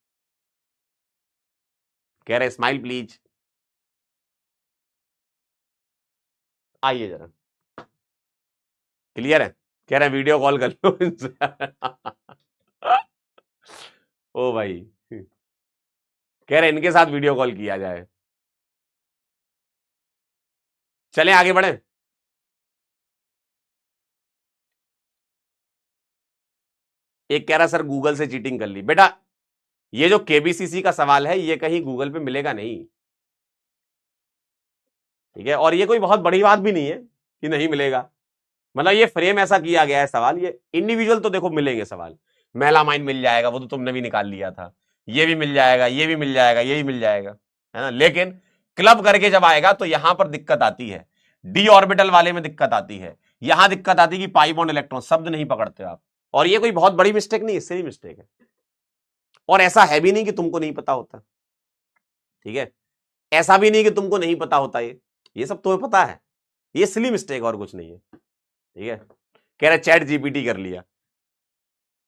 कह रहे स्माइल प्लीज। आइए जरा, क्लियर है? कह रहे वीडियो कॉल कर लो इनसे। ओ भाई, कह रहे इनके साथ वीडियो कॉल किया जाए। चलें आगे बढ़े। एक कह रहा सर गूगल से चीटिंग कर ली। बेटा ये जो केबीसीसी का सवाल है ये कहीं गूगल पे मिलेगा नहीं, ठीक है? और ये कोई बहुत बड़ी बात भी नहीं है कि नहीं मिलेगा, मतलब ये फ्रेम ऐसा किया गया है सवाल, ये इंडिविजुअल तो देखो मिलेंगे सवाल, मेलामाइन मिल जाएगा, वो तो तुमने भी निकाल लिया था, ये भी मिल जाएगा, ये भी मिल जाएगा, ये भी मिल जाएगा, है ना? लेकिन क्लब करके जब आएगा तो यहां पर दिक्कत आती है, डी ऑर्बिटल वाले में दिक्कत आती है, यहां दिक्कत आती है कि पाई बॉन्ड इलेक्ट्रॉन शब्द नहीं पकड़ते आप। और ये कोई बहुत बड़ी मिस्टेक नहीं, इससे भी मिस्टेक है, और ऐसा है भी नहीं कि तुमको नहीं पता होता, ठीक है? ऐसा भी नहीं कि तुमको नहीं पता होता, ये सब तुम्हें पता है, ये सिली मिस्टेक और कुछ नहीं है, ठीक है? कह रहे चैट जीपीटी कर लिया,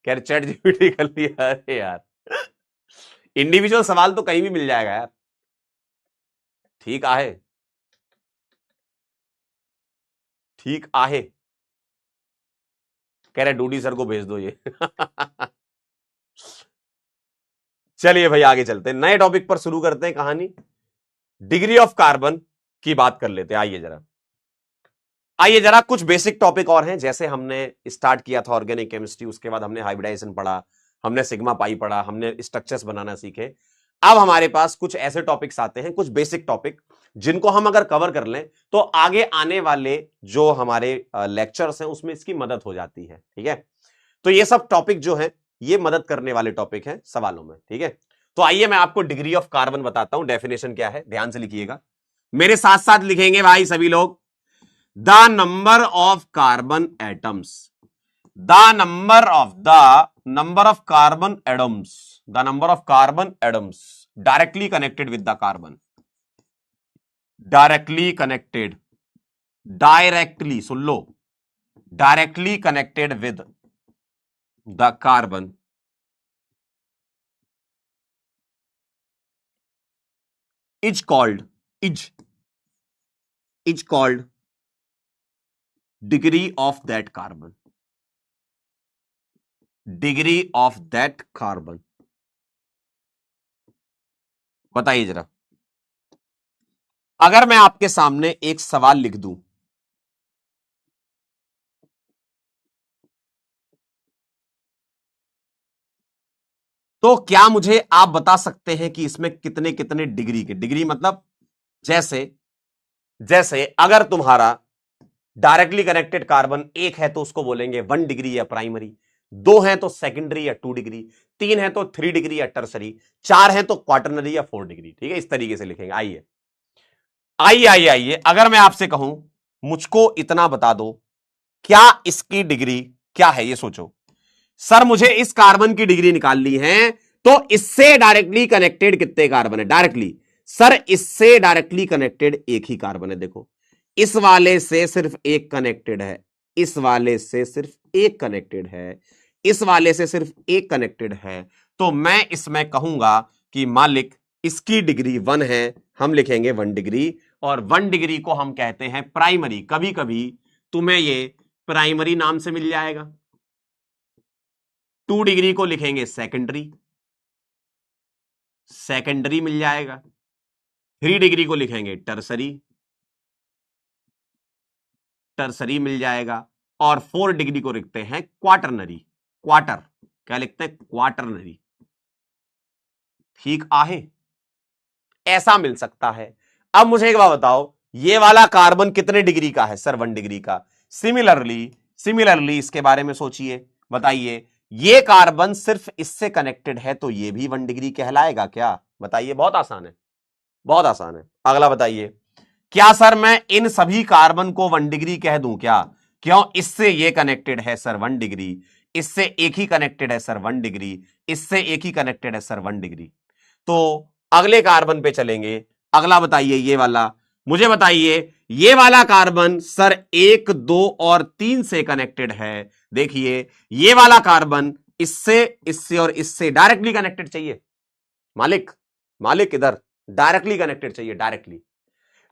कह रहे चैट जीपीटी कर लिया। अरे यार, इंडिविजुअल सवाल तो कहीं भी मिल जाएगा यार, ठीक आहे, ठीक आहे। कह रहे डूडी सर को भेज दो ये। चलिए भाई आगे चलते हैं, नए टॉपिक पर शुरू करते हैं कहानी। डिग्री ऑफ कार्बन की बात कर लेते हैं। आइए जरा कुछ बेसिक टॉपिक और हैं, जैसे हमने स्टार्ट किया था ऑर्गेनिक केमिस्ट्री, उसके बाद हमने हाइब्रिडाइजेशन पढ़ा, हमने सिग्मा पाई पढ़ा, हमने स्ट्रक्चर्स बनाना सीखे। अब हमारे पास कुछ ऐसे टॉपिक्स आते हैं, कुछ बेसिक टॉपिक, जिनको हम अगर कवर कर लें तो आगे आने वाले जो हमारे लेक्चर्स हैं उसमें इसकी मदद हो जाती है, ठीक है? तो ये सब टॉपिक जो है ये मदद करने वाले टॉपिक हैं सवालों में, ठीक है? तो आइए मैं आपको डिग्री ऑफ कार्बन बताता हूं, डेफिनेशन क्या है, ध्यान से लिखिएगा, मेरे साथ साथ लिखेंगे भाई सभी लोग। The number of carbon atoms, the number of carbon atoms, the number of carbon atoms directly connected with the carbon, directly connected, directly soon low, directly connected with the carbon is called is called degree of that carbon, degree of that carbon। बताइए जरा, अगर मैं आपके सामने एक सवाल लिख दूं, तो क्या मुझे आप बता सकते हैं कि इसमें कितने कितने डिग्री के, डिग्री मतलब जैसे जैसे अगर तुम्हारा डायरेक्टली कनेक्टेड कार्बन एक है तो उसको बोलेंगे 1 डिग्री या प्राइमरी, 2 है तो सेकेंडरी या 2 डिग्री, 3 है तो 3 डिग्री या टर्सरी, 4 है तो क्वार्टरनरी या 4 डिग्री, ठीक है? इस तरीके से लिखेंगे। आइए आइए आइए आइए, अगर मैं आपसे कहूं मुझको इतना बता दो, क्या इसकी डिग्री क्या है, ये सोचो। सर मुझे इस कार्बन की डिग्री निकालनी है, तो इससे डायरेक्टली कनेक्टेड कितने कार्बन है? डायरेक्टली सर इससे डायरेक्टली कनेक्टेड एक ही कार्बन है, देखो इस वाले से सिर्फ एक कनेक्टेड है, इस वाले से सिर्फ एक कनेक्टेड है, इस वाले से सिर्फ एक कनेक्टेड है, तो मैं इसमें कहूंगा कि मालिक इसकी डिग्री 1 है, हम लिखेंगे 1 डिग्री, और 1 डिग्री को हम कहते हैं प्राइमरी। कभी कभी तुम्हें ये प्राइमरी नाम से मिल जाएगा। 2 डिग्री को लिखेंगे सेकेंडरी, सेकेंडरी मिल जाएगा। 3 डिग्री को लिखेंगे टर्सरी, टर्सरी मिल जाएगा। और 4 डिग्री को लिखते हैं क्वाटरनरी, क्वार्टर, क्या लिखते हैं, क्वाटरनरी। ठीक आहे, ऐसा मिल सकता है। अब मुझे एक बात बताओ, ये वाला कार्बन कितने डिग्री का है? सर 1 डिग्री का। सिमिलरली इसके बारे में सोचिए, बताइए ये कार्बन सिर्फ इससे कनेक्टेड है तो ये भी 1 डिग्री कहलाएगा क्या? बताइए, बहुत आसान है, बहुत आसान है। अगला बताइए, क्या सर मैं इन सभी कार्बन को 1 डिग्री कह दूं क्या? क्यों? इससे ये कनेक्टेड है सर 1 डिग्री, इससे एक ही कनेक्टेड है सर 1 डिग्री, इससे एक ही कनेक्टेड है सर 1 डिग्री। तो अगले कार्बन पे चलेंगे। अगला बताइए, ये वाला मुझे बताइए, ये वाला कार्बन सर 1, 2 और 3 से कनेक्टेड है। देखिए ये वाला कार्बन इससे, इससे और इससे डायरेक्टली कनेक्टेड चाहिए। मालिक इधर डायरेक्टली कनेक्टेड चाहिए,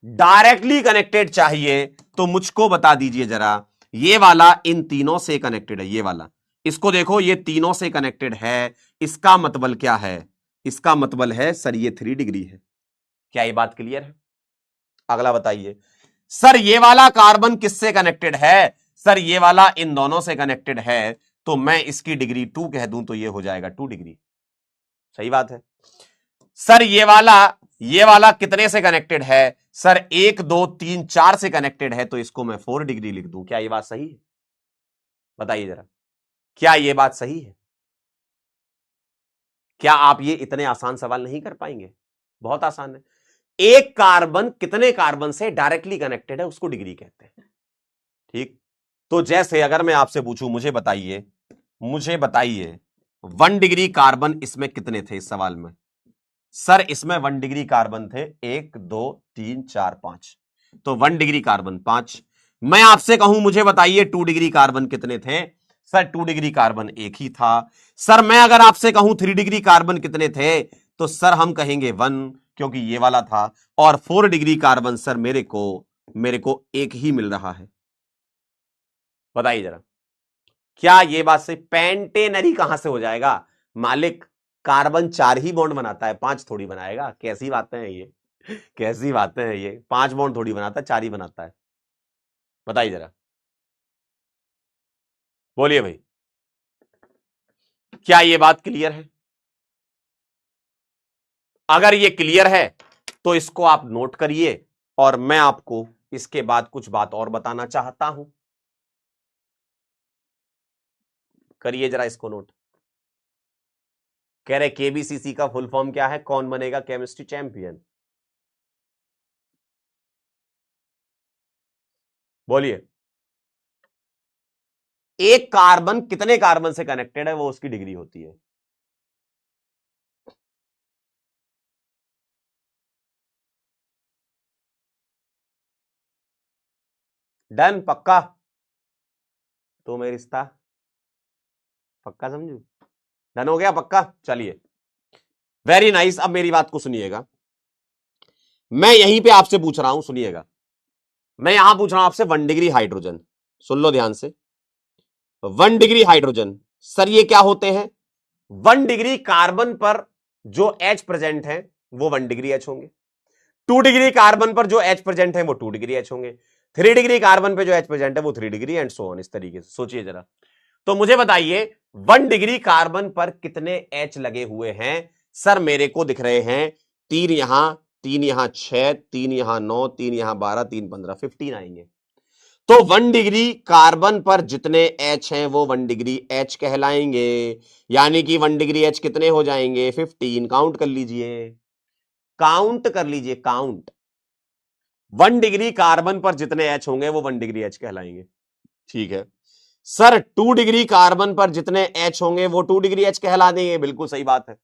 डायरेक्टली कनेक्टेड चाहिए तो मुझको बता दीजिए जरा, ये वाला इन तीनों से कनेक्टेड है, ये वाला, इसको देखो ये तीनों से कनेक्टेड है। इसका मतलब क्या है? इसका मतलब है सर ये 3 डिग्री है। क्या ये बात क्लियर है? अगला बताइए, सर ये वाला कार्बन किससे कनेक्टेड है? सर ये वाला इन दोनों से कनेक्टेड है, तो मैं इसकी डिग्री 2 कह दूं तो ये हो जाएगा 2 डिग्री। सही बात है। सर ये वाला कितने से कनेक्टेड है? सर 1, 2, 3, 4 से कनेक्टेड है, तो इसको मैं 4 डिग्री लिख दूं। क्या ये बात सही है? बताइए जरा, क्या ये बात सही है? क्या आप ये इतने आसान सवाल नहीं कर पाएंगे? बहुत आसान है। एक कार्बन कितने कार्बन से डायरेक्टली कनेक्टेड है उसको डिग्री कहते हैं। ठीक, तो जैसे अगर मैं आपसे पूछूं, मुझे बताइए 1 डिग्री कार्बन इसमें कितने थे इस सवाल में? सर इसमें 1 डिग्री कार्बन थे 1, 2, 3, 4, 5, तो 1 डिग्री कार्बन 5। मैं आपसे कहूं मुझे बताइए 2 डिग्री कार्बन कितने थे? सर 2 डिग्री कार्बन एक ही था। सर मैं अगर आपसे कहूं 3 डिग्री कार्बन कितने थे, तो सर हम कहेंगे 1, क्योंकि ये वाला था। और 4 डिग्री कार्बन सर मेरे को एक ही मिल रहा है। बताइए जरा, क्या ये बात से पेंटेनरी कहां से हो जाएगा? मालिक कार्बन 4 ही बॉन्ड बनाता है, 5 थोड़ी बनाएगा। कैसी बातें हैं ये, कैसी बातें हैं ये? 5 बॉन्ड थोड़ी बनाता है, 4 ही बनाता है। बताइए जरा, बोलिए भाई, क्या ये बात क्लियर है? अगर ये क्लियर है तो इसको आप नोट करिए, और मैं आपको इसके बाद कुछ बात और बताना चाहता हूं। करिए जरा इसको नोट। कह रहे केबीसीसी का फुल फॉर्म क्या है? कौन बनेगा केमिस्ट्री चैंपियन? बोलिए। एक कार्बन कितने कार्बन से कनेक्टेड है वो उसकी डिग्री होती है। डन, पक्का? तो मेरा रिश्ता पक्का समझू? डन हो गया, पक्का? चलिए, वेरी नाइस। अब मेरी बात को सुनिएगा, मैं यहीं पे आपसे पूछ रहा हूं, सुनिएगा। मैं यहां पूछ रहा हूं आपसे 1 डिग्री हाइड्रोजन, सुन लो ध्यान से। 1 डिग्री हाइड्रोजन, सर ये क्या होते हैं? 1 डिग्री कार्बन पर जो H प्रेजेंट है वो 1 डिग्री H होंगे। 2 डिग्री कार्बन पर जो H प्रेजेंट है वो 2 डिग्री H होंगे। 3 डिग्री कार्बन पे जो H प्रेजेंट है वो 3 डिग्री, एंड सो ऑन। इस तरीके से सोचिए जरा। तो मुझे बताइए 1 डिग्री कार्बन पर कितने H लगे हुए हैं? सर मेरे को दिख रहे हैं 3 यहां, 3 यहां, 6, 3 यहां, 9, 3 यहां, 12, 3, 15, 15 आएंगे। तो 1 डिग्री कार्बन पर जितने H हैं वो 1 डिग्री H कहलाएंगे। यानी कि 1 डिग्री H कितने हो जाएंगे? 15। काउंट कर लीजिए, काउंट कर लीजिए, काउंट। 1 डिग्री कार्बन पर जितने H होंगे वो 1 डिग्री H कहलाएंगे। ठीक है सर, 2 डिग्री कार्बन पर जितने H होंगे वो 2 डिग्री H कहला देंगे। बिल्कुल सही बात है,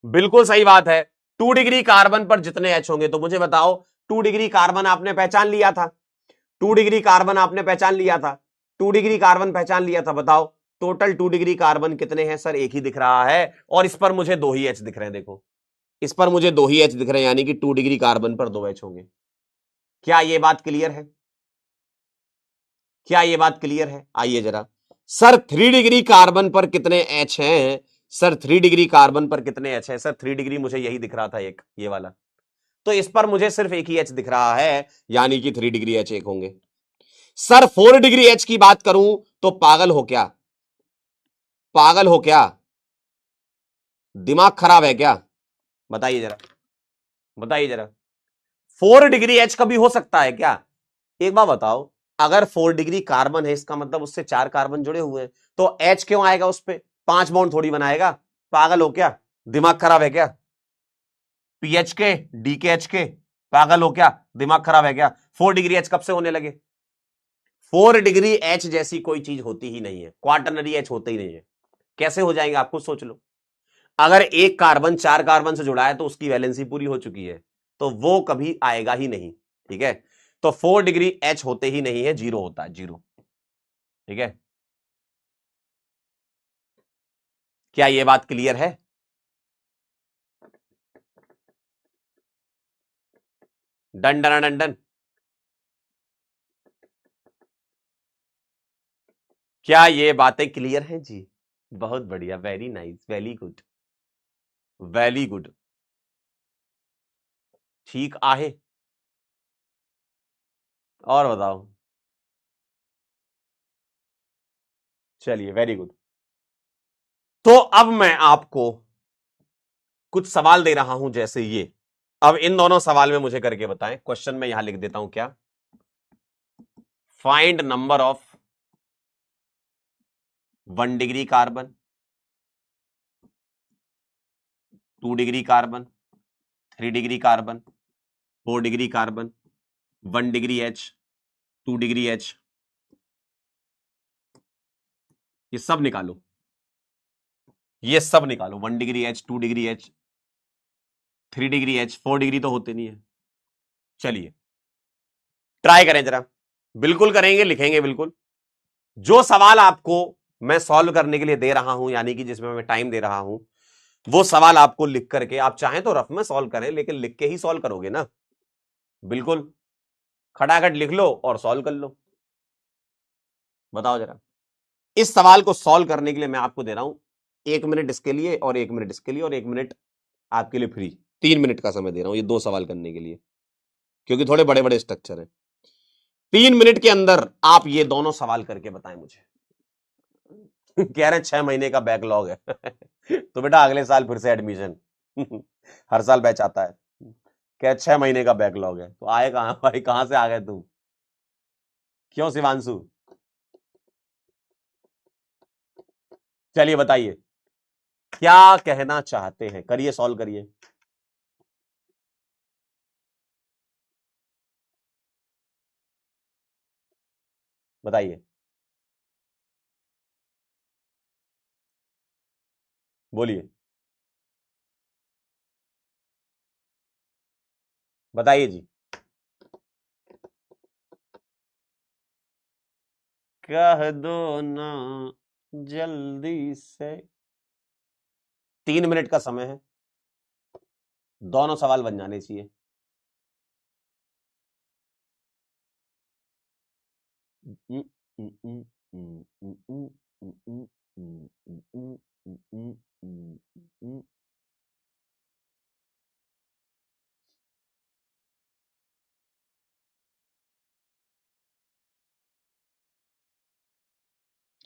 बिल्कुल सही बात है। 2 डिग्री कार्बन पर जितने H होंगे, तो मुझे बताओ 2 डिग्री कार्बन आपने पहचान लिया था, 2 डिग्री कार्बन आपने पहचान लिया था, 2 डिग्री कार्बन पहचान लिया था। बताओ टोटल 2 डिग्री कार्बन कितने हैं? सर एक ही दिख रहा है, और इस पर मुझे 2 ही H दिख रहे हैं। देखो इस पर मुझे 2 ही H दिख रहे हैं, यानी कि 2 डिग्री कार्बन पर 2 H होंगे। क्या ये बात क्लियर है? क्या ये बात क्लियर है? आइए जरा सर 3 डिग्री कार्बन पर कितने एच हैं? सर 3 डिग्री कार्बन पर कितने एच है? सर 3 डिग्री मुझे यही दिख रहा था, एक ये वाला, तो इस पर मुझे सिर्फ एक ही एच दिख रहा है, यानी कि 3 डिग्री एच एक होंगे। सर 4 डिग्री एच की बात करूं तो पागल हो क्या? पागल हो क्या? दिमाग खराब है क्या? बताइए जरा, बताइए जरा। 4 डिग्री एच कभी हो सकता है क्या? एक बात बताओ, अगर 4 डिग्री कार्बन है इसका मतलब उससे 4 कार्बन जुड़े हुए हैं, तो एच क्यों आएगा उस पर? 5 बॉन्ड थोड़ी बनाएगा। पागल हो क्या? दिमाग खराब है क्या? पीएच के, डी के एच के, पागल हो क्या? दिमाग खराब है क्या? 4 डिग्री एच कब से होने लगे? 4 डिग्री एच जैसी कोई चीज होती ही नहीं है, क्वाटरनरी एच होते ही नहीं है। कैसे हो जाएंगे आप खुद सोच लो। अगर एक कार्बन 4 कार्बन से जुड़ा है तो उसकी वैलेंसी पूरी हो चुकी है, तो वो कभी आएगा ही नहीं। ठीक है, तो 4 डिग्री एच होते ही नहीं है, जीरो होता है, जीरो। ठीक है, क्या यह बात क्लियर है? Done done done done. क्या ये बातें क्लियर हैं जी? बहुत बढ़िया, very nice, very good, very good. ठीक आहे। और बताओ। चलिए, वेरी गुड। तो अब मैं आपको कुछ सवाल दे रहा हूं, जैसे ये। अब इन दोनों सवाल में मुझे करके बताएं, क्वेश्चन में यहां लिख देता हूं क्या। Find number of 1 degree carbon, 2 degree carbon, 3 degree carbon, 4 degree carbon, 1 degree H, 2 degree H, ये सब निकालो। ये सब निकालो, 1 degree H, 2 degree H, 3 degree H, 4 degree तो होते नहीं है। चलिए ट्राई करें जरा। बिल्कुल करेंगे, लिखेंगे बिल्कुल। जो सवाल आपको मैं सॉल्व करने के लिए दे रहा हूं, यानी कि जिसमें मैं टाइम दे रहा हूं, वो सवाल आपको लिख करके, आप चाहें तो रफ में सॉल्व करें, लेकिन लिख के ही सॉल्व करोगे ना। बिल्कुल, खटाखट लिख लो और सॉल्व कर लो। बताओ जरा। इस सवाल को सॉल्व करने के लिए मैं आपको दे रहा हूं 1 मिनट इसके लिए, और 1 मिनट इसके लिए, और 1 मिनट आपके लिए फ्री। 3 मिनट का समय दे रहा हूं ये दो सवाल करने के लिए, क्योंकि थोड़े बड़े बड़े स्ट्रक्चर है। 3 मिनट के अंदर आप ये दोनों सवाल करके बताएं मुझे। कह रहे हैं 6 महीने का बैकलॉग है। तो बेटा अगले साल फिर से एडमिशन। हर साल बैच आता है। क्या 6 महीने का बैकलॉग है, तो आए कहां भाई, कहां से आ गए तुम? क्यों शिवांशु? चलिए बताइए, क्या कहना चाहते हैं, करिए सॉल्व करिए। बताइए, बोलिए, बताइए जी। कह दो ना जल्दी से। 3 मिनट का समय है, दोनों सवाल बन जाने चाहिए।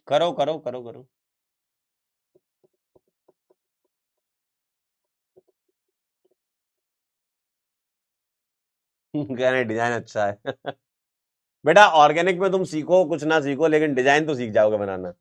करो करो करो करो। कह रहे डिजाइन अच्छा है। बेटा ऑर्गेनिक में तुम सीखो कुछ ना सीखो, लेकिन डिजाइन तो सीख जाओगे बनाना।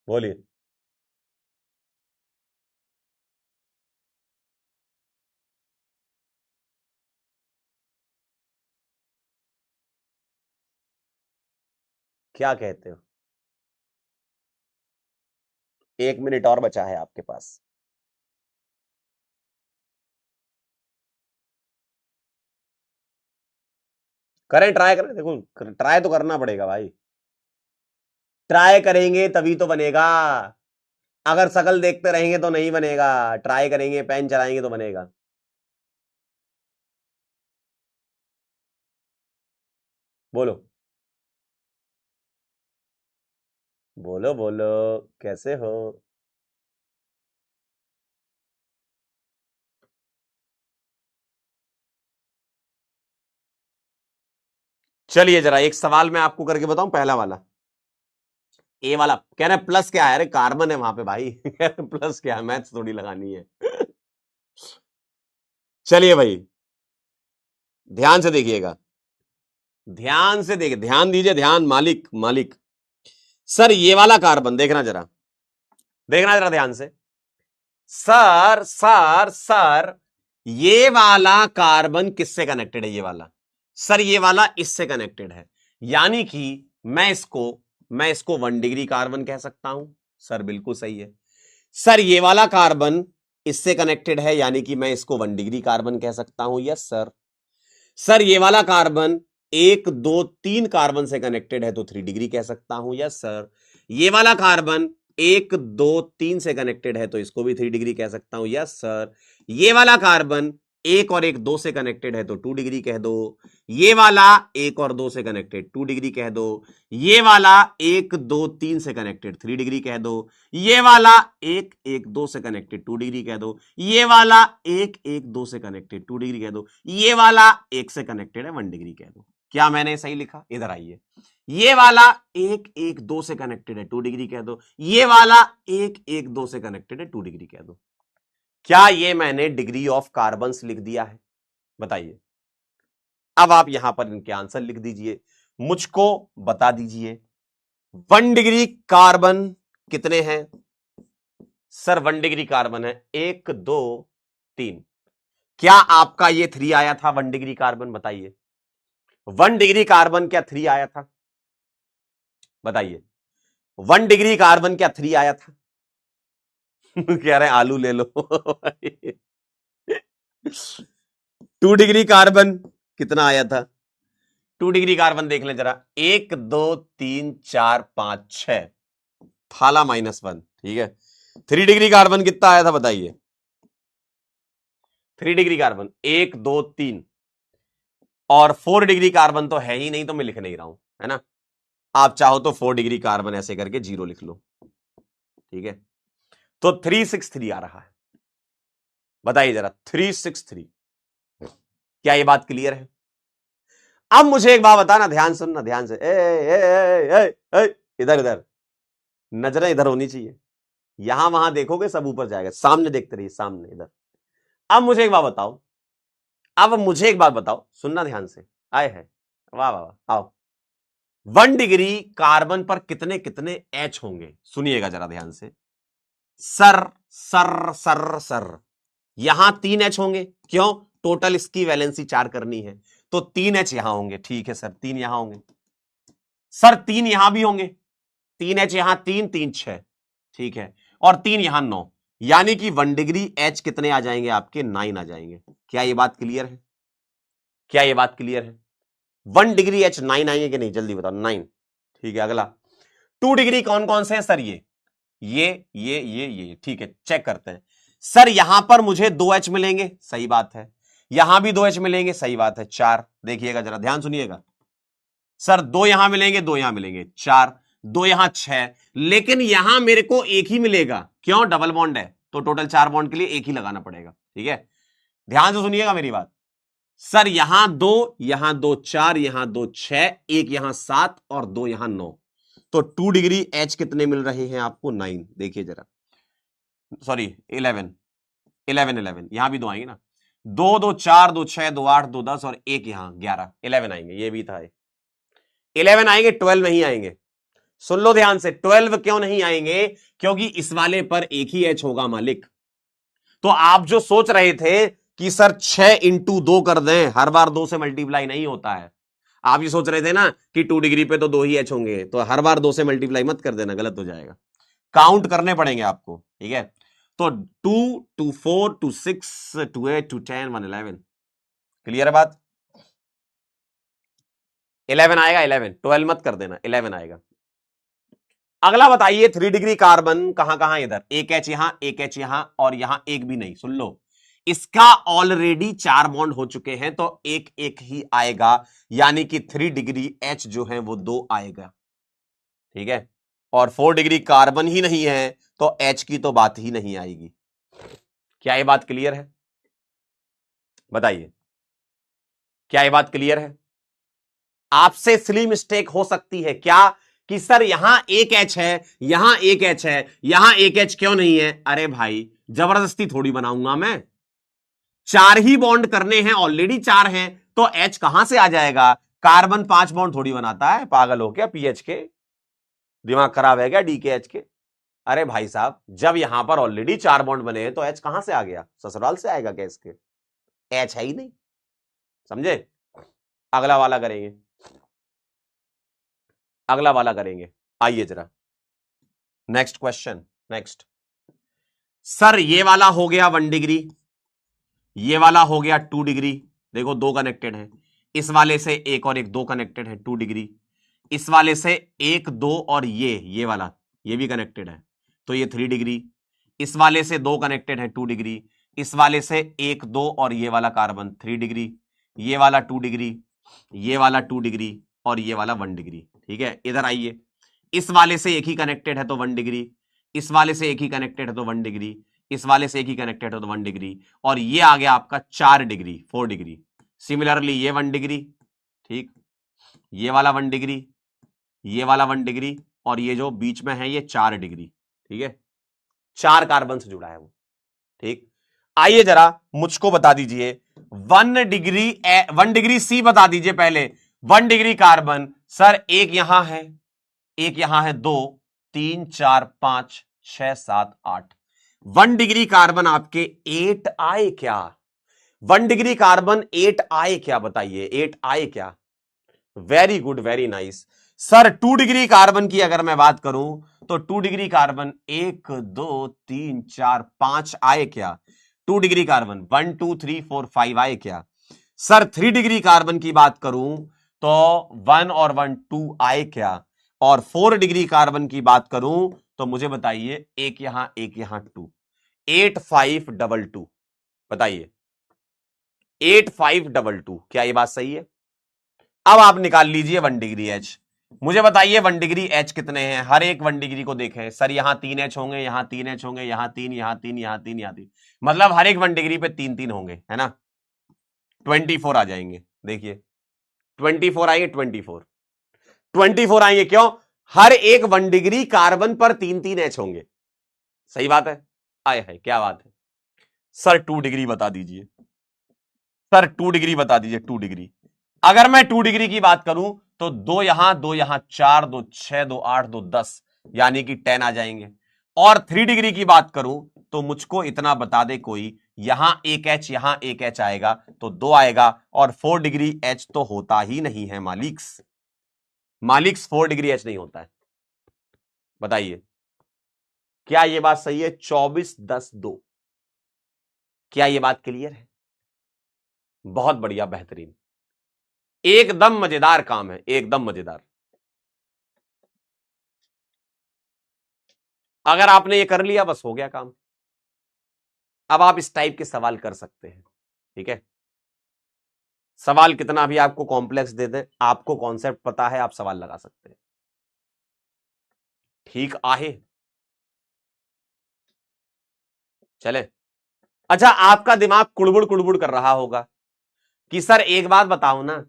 बोलिए। क्या कहते हो? 1 मिनट और बचा है आपके पास। करें, ट्राई करें, देखो ट्राई तो करना पड़ेगा भाई, ट्राई करेंगे तभी तो बनेगा। अगर शकल देखते रहेंगे तो नहीं बनेगा, ट्राई करेंगे, पेन चलाएंगे तो बनेगा। बोलो बोलो बोलो, कैसे हो? चलिए जरा एक सवाल मैं आपको करके बताऊं, पहला वाला, ए वाला। कह रहे प्लस क्या है? अरे कार्बन है वहां पे भाई। प्लस क्या है, मैथ्स थोड़ी लगानी है। चलिए भाई, ध्यान से देखिएगा, ध्यान से देखिए, ध्यान दीजिए, ध्यान, मालिक मालिक। सर ये वाला कार्बन देखना जरा, देखना जरा ध्यान से। सर सर सर, ये वाला कार्बन किससे कनेक्टेड है? ये वाला, सर ये वाला इससे कनेक्टेड है, यानी कि मैं इसको 1 डिग्री कार्बन कह सकता हूं। सर बिल्कुल सही है। सर ये वाला कार्बन इससे कनेक्टेड है, यानी कि मैं इसको 1 डिग्री कार्बन कह सकता हूं। Yes sir. सर ये वाला कार्बन 1 2 3 कार्बन से कनेक्टेड है, तो 3 डिग्री कह सकता हूं। Yes sir. ये वाला कार्बन 1 2 3 से कनेक्टेड है, तो इसको भी 3 डिग्री कह सकता हूं। Yes sir. ये वाला कार्बन 1 और 1 2 से कनेक्टेड है, तो 2 डिग्री कह दो। ये वाला 1 और 2 से कनेक्टेड, 2 डिग्री कह दो। ये वाला 1 2 3 से कनेक्टेड, 3 डिग्री कह दो। ये वाला 1 1 2 से कनेक्टेड, 2 डिग्री कह दो। ये वाला 1 1 2 से कनेक्टेड, 2 डिग्री कह दो। ये वाला 1 से कनेक्टेड है, 1 डिग्री कह दो। क्या मैंने सही लिखा? इधर आइए। ये वाला 1 1 2 से कनेक्टेड है, 2 डिग्री कह दो। ये वाला 1 1 2 से कनेक्टेड है, 2 डिग्री कह दो। क्या ये मैंने डिग्री ऑफ कार्बन्स लिख दिया है? बताइए। अब आप यहां पर इनके आंसर लिख दीजिए, मुझको बता दीजिए। 1 डिग्री कार्बन कितने हैं? सर 1 डिग्री कार्बन है 1 2 3। क्या आपका ये 3 आया था 1 डिग्री कार्बन? बताइए। 1 डिग्री कार्बन क्या 3 आया था? बताइए। 1 डिग्री कार्बन क्या 3 आया था? कह रहे आलू ले लो। 2 डिग्री कार्बन कितना आया था? 2 डिग्री कार्बन देख लें जरा, 1 2 3 4 5 6, थाला -1। ठीक है। 3 डिग्री कार्बन कितना आया था बताइए? 3 डिग्री कार्बन 1 2 3, और 4 डिग्री कार्बन तो है ही नहीं, तो मैं लिख नहीं रहा हूं, है ना। आप चाहो तो 4 डिग्री कार्बन ऐसे करके 0 लिख लो। ठीक है। तो 363 आ रहा है। बताइए जरा, 363। क्या ये बात क्लियर है? अब मुझे एक बात बताना, ध्यान सुनना, ध्यान से। इधर इधर, नजरें इधर होनी चाहिए। यहां वहां देखोगे सब ऊपर जाएगा, सामने देखते रहिए, सामने इधर। अब मुझे एक बात बताओ, अब मुझे एक बात बताओ, सुनना ध्यान से। आए है, वाह वाह वाह, आओ। 1 डिग्री कार्बन पर कितने कितने एच होंगे? सुनिएगा जरा ध्यान से। सर सर सर सर, यहां 3 एच होंगे। क्यों? टोटल इसकी वैलेंसी 4 करनी है, तो 3 एच यहां होंगे। ठीक है सर, 3 यहां होंगे। सर 3 यहां भी होंगे। 3 एच यहां, 3 3 6। ठीक है। और 3 यहां 9, यानी कि 1 डिग्री एच कितने आ जाएंगे आपके? 9 आ जाएंगे। क्या ये बात क्लियर है? क्या ये बात क्लियर है? 1 डिग्री एच 9 आएंगे कि नहीं? जल्दी बताओ। 9। ठीक है। अगला 2 डिग्री कौन कौन से हैं सर? ये ठीक है, चेक करते हैं। सर यहां पर मुझे 2 एच मिलेंगे, सही बात है। यहां भी 2 एच मिलेंगे, सही बात है। 4। देखिएगा जरा, ध्यान सुनिएगा। सर 2 यहां मिलेंगे, 2 यहां मिलेंगे, 4। 2 यहां 6, लेकिन यहां मेरे को एक ही मिलेगा। क्यों? डबल बॉन्ड है, तो टोटल 4 बॉन्ड के लिए एक ही लगाना पड़ेगा। ठीक है। ध्यान से सुनिएगा मेरी बात। सर यहां 2, यहां 2, 4, यहां 2, 6, एक यहां 7 और 2 यहां 9, तो 2 डिग्री एच कितने मिल रहे हैं आपको? 9। देखिए जरा, सॉरी 11, 11 11, यहां भी 2 आएंगे ना। 2 2 4, 2 6, 2 8, 2 10 और एक यहां 11, 11 आएंगे। ये भी था, 11 आएंगे, 12 नहीं आएंगे। सुन लो ध्यान से, 12 क्यों नहीं आएंगे? क्योंकि इस वाले पर एक ही एच होगा मालिक। तो आप जो सोच रहे थे कि सर 6 × 2 कर दें, हर बार 2 से मल्टीप्लाई नहीं होता है। आप ये सोच रहे थे ना कि 2 डिग्री पे तो 2 ही एच होंगे, तो हर बार 2 से मल्टीप्लाई मत कर देना, गलत हो जाएगा। काउंट करने पड़ेंगे आपको। ठीक है। तो 2 2 4 2 6 2 8 2 10 1 11। क्लियर है बात? 11 आएगा, 11, 12 मत कर देना, 11 आएगा। अगला बताइए 3 डिग्री कार्बन कहां कहां, इधर एक एच यहां, एक एच यहां, और यहां एक भी नहीं। सुन लो, इसका ऑलरेडी 4 बॉन्ड हो चुके हैं, तो एक एक ही आएगा, यानी कि 3 डिग्री एच जो है वो 2 आएगा, ठीक है। और 4 डिग्री कार्बन ही नहीं है, तो एच की तो बात ही नहीं आएगी। क्या ये बात क्लियर है? बताइए, क्या ये बात क्लियर है? आपसे सिली मिस्टेक हो सकती है क्या कि सर यहां एक एच है, यहां एक एच है, यहां एक एच क्यों नहीं है? अरे भाई, जबरदस्ती थोड़ी बनाऊंगा मैं, 4 ही बॉन्ड करने हैं, ऑलरेडी 4 हैं, तो एच कहां से आ जाएगा? कार्बन 5 बॉन्ड थोड़ी बनाता है, पागल हो क्या? पीएच के दिमाग खराब है क्या? डी के एच के? अरे भाई साहब, जब यहां पर ऑलरेडी 4 बॉन्ड बने हैं, तो एच कहां से आ गया? ससुराल से आएगा क्या इसके? एच है ही नहीं, समझे? अगला वाला करेंगे, अगला वाला करेंगे। आइए जरा नेक्स्ट क्वेश्चन। नेक्स्ट सर, ये वाला हो गया 1 डिग्री, ये वाला हो गया 2 डिग्री, देखो 2 कनेक्टेड है। इस वाले से एक और एक 2 कनेक्टेड है 2 डिग्री। इस वाले से 1 2 और ये वाला, ये भी कनेक्टेड है, तो ये 3 डिग्री। इस वाले से 2 कनेक्टेड है 2 डिग्री। इस वाले से 1 2 और ये वाला कार्बन 3 डिग्री। ये वाला 2 डिग्री, ये वाला 2 डिग्री, और ये वाला 1 डिग्री, ठीक है। इधर आइए, इस वाले से एक ही कनेक्टेड है तो 1 डिग्री, इस वाले से एक ही कनेक्टेड है तो 1 डिग्री, इस वाले से एक ही कनेक्टेड है तो 1 डिग्री, और ये आ गया आपका 4 डिग्री, 4 डिग्री। सिमिलरली ये 1 डिग्री, ठीक, ये वाला 1 डिग्री, ये वाला 1 डिग्री, और ये जो बीच में है ये 4 डिग्री, ठीक है। 4 कार्बन से जुड़ा है वो, ठीक। आइए जरा मुझको बता दीजिए 1 डिग्री सी बता दीजिए पहले। 1 डिग्री कार्बन, सर एक यहां है, एक यहां है, 2 3 4 5 6 7 8। 1 डिग्री कार्बन आपके 8 आए क्या? 1 डिग्री कार्बन 8 आए क्या? बताइए, 8 आए क्या? Very good, very nice. Sir 2 degree carbon की अगर मैं बात करूं, तो 2 डिग्री कार्बन 1 2 3 4 5 आए क्या? 2 डिग्री कार्बन 1 2 3 4 5 आए क्या? सर 3 डिग्री कार्बन की बात करूं तो 1 और 1 2 आए क्या? और 4 डिग्री कार्बन की बात करूं तो मुझे बताइए, एक यहां 2, 8 5 2 2। बताइए, 8 5 2 2, क्या ये बात सही है? अब आप निकाल लीजिए 1 डिग्री एच। मुझे बताइए 1 डिग्री एच कितने हैं? हर एक 1 डिग्री को देखें, सर यहां 3 एच होंगे, यहां 3 एच होंगे, यहां 3, यहां 3, यहां 3, यहां 3, मतलब हर एक 1 डिग्री पे 3 3 होंगे, है ना। 24 आ जाएंगे, देखिए 24 आएंगे, 24 आएंगे। क्यों? हर एक 1 डिग्री कार्बन पर 3 3 एच होंगे। सही बात है? आए है, क्या बात है। सर 2 डिग्री बता दीजिए, सर 2 डिग्री बता दीजिए, 2 डिग्री। अगर मैं 2 डिग्री की बात करूं तो 2 यहां 4 2 6 2 8 2 10, यानी कि 10 आ जाएंगे। और 3 डिग्री की बात करूं तो मुझको इतना बता दे कोई, यहां एक एच, यहां एक एच आएगा तो 2 आएगा, और 4 डिग्री एच तो होता ही नहीं है मालिक्स। 4 डिग्री एच नहीं होता है। बताइए, क्या यह बात सही है? 24 10 2, क्या यह बात क्लियर है? बहुत बढ़िया, बेहतरीन, एकदम मजेदार काम है, एकदम मजेदार। अगर आपने ये कर लिया, बस हो गया काम। अब आप इस टाइप के सवाल कर सकते हैं, ठीक है। सवाल कितना भी आपको कॉम्प्लेक्स दे दें, आपको कॉन्सेप्ट पता है, आप सवाल लगा सकते हैं, ठीक आहे। चले, अच्छा, आपका दिमाग कुड़बुड़ कुड़बुड़ कर रहा होगा कि सर एक बात बताओ ना,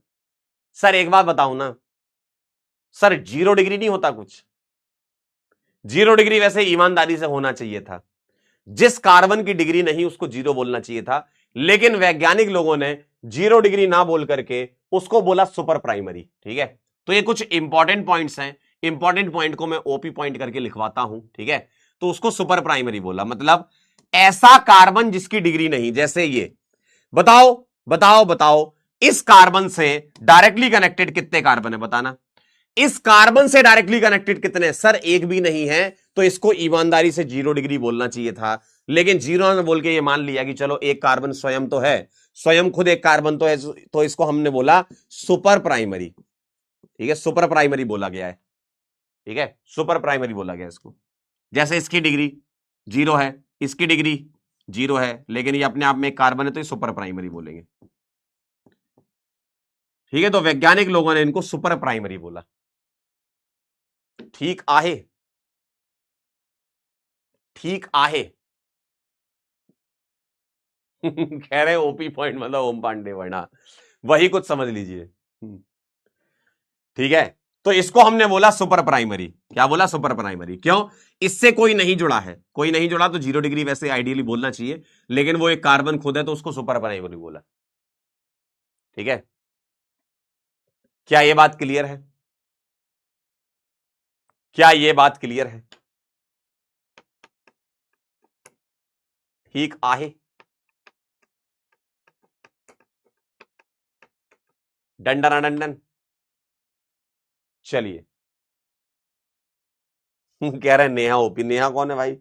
सर एक बात बताओ ना, सर 0 डिग्री नहीं होता कुछ? 0 डिग्री वैसे ईमानदारी से होना चाहिए था, जिस कार्बन की डिग्री नहीं उसको 0 बोलना चाहिए था, लेकिन वैज्ञानिक लोगों ने 0 डिग्री ना बोल करके उसको बोला सुपर प्राइमरी, ठीक है। तो ये कुछ इंपॉर्टेंट पॉइंट्स हैं, इंपॉर्टेंट पॉइंट को मैं ओपी पॉइंट करके लिखवाता हूं, ठीक है। तो उसको सुपर प्राइमरी बोला, मतलब ऐसा कार्बन जिसकी डिग्री नहीं, जैसे ये। बताओ बताओ बताओ, इस कार्बन से डायरेक्टली कनेक्टेड कितने कार्बन है? बताना। इस कार्बन से डायरेक्टली कनेक्टेड कितने? सर एक भी नहीं है, तो इसको ईमानदारी से 0 डिग्री बोलना चाहिए था, लेकिन 0 बोल के ये मान लिया कि चलो एक कार्बन स्वयं तो है, स्वयं खुद एक कार्बन तो है, तो इसको हमने बोला सुपर प्राइमरी। ठीक है, सुपर प्राइमरी बोला गया है। ठीक है, सुपर प्राइमरी बोला गया इसको। जैसे इसकी डिग्री 0 है, इसकी डिग्री 0 है, लेकिन ये अपने आप में एक कार्बन है, तो ये सुपर प्राइमरी बोलेंगे। ठीक है, तो वैज्ञानिक लोगों ने इनको सुपर प्राइमरी बोला। ठीक आहे, ठीक आहे। कह रहे ओपी पॉइंट मतलब ओम पांडे वर्णा, वही कुछ समझ लीजिए। ठीक है, तो इसको हमने बोला सुपर प्राइमरी। क्या बोला? Super primary. क्यों? इससे कोई नहीं जुड़ा है, कोई नहीं जुड़ा तो 0 डिग्री वैसे आइडियली बोलना चाहिए, लेकिन वो एक कार्बन खुद है तो उसको सुपर प्राइमरी बोला। ठीक है, क्या ये बात क्लियर है? क्या ये बात क्लियर है? ठीक आहे, डंडन डंडन। चलिए, कह रहे हैं नेहा ओपी। नेहा कौन है भाई?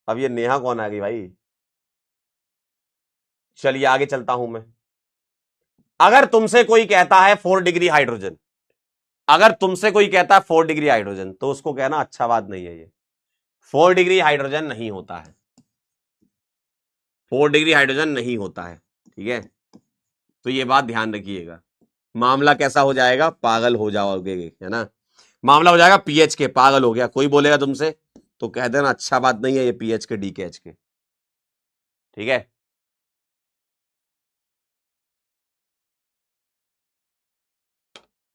अब ये नेहा कौन आ गई भाई? चलिए आगे चलता हूं मैं। अगर तुमसे कोई कहता है 4 डिग्री हाइड्रोजन, अगर तुमसे कोई कहता है 4 डिग्री हाइड्रोजन, तो उसको कहना अच्छा बात नहीं है, ये 4 डिग्री हाइड्रोजन नहीं होता है, 4 डिग्री हाइड्रोजन नहीं होता है। ठीक है, तो ये बात ध्यान रखिएगा। मामला कैसा हो जाएगा? पागल हो जाओगे, है ना? मामला हो जाएगा पीएच के, पागल हो गया। कोई बोलेगा तुमसे तो कह देना अच्छा बात नहीं है ये पीएच के, डीकेएच के। ठीक है,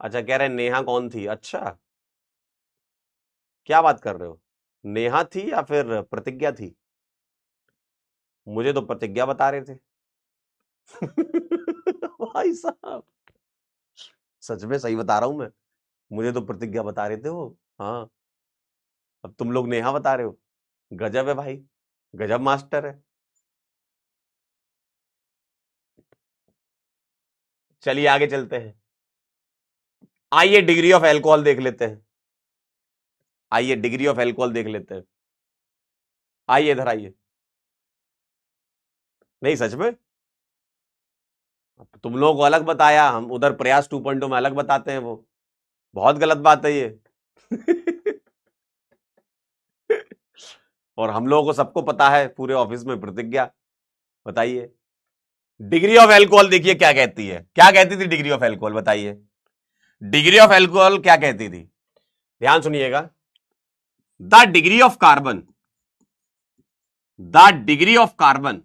अच्छा, कह रहे नेहा कौन थी? अच्छा, क्या बात कर रहे हो? नेहा थी या फिर प्रतिज्ञा थी? मुझे तो प्रतिज्ञा बता रहे थे। भाई साहब, सच में सही बता रहा हूं मैं, मुझे तो प्रतिज्ञा बता रहे थे वो। हाँ, अब तुम लोग नेहा बता रहे हो। गजब है भाई, गजब मास्टर है। चलिए आगे चलते हैं। आइए डिग्री ऑफ एल्कोहल देख लेते हैं। आइए डिग्री ऑफ एल्कोहल देख लेते हैं। आइए इधर आइए। नहीं सच में, तुम लोगों को अलग बताया, हम उधर प्रयास 2.0 में अलग बताते हैं, वो बहुत गलत बात है ये। और हम लोगों को सबको पता है पूरे ऑफिस में प्रतिज्ञा। बताइए डिग्री ऑफ एल्कोहल देखिए क्या कहती है, क्या कहती थी डिग्री ऑफ एल्कोहल? बताइए डिग्री ऑफ एल्कोहल क्या कहती थी? ध्यान सुनिएगा। The degree of carbon, the degree of carbon,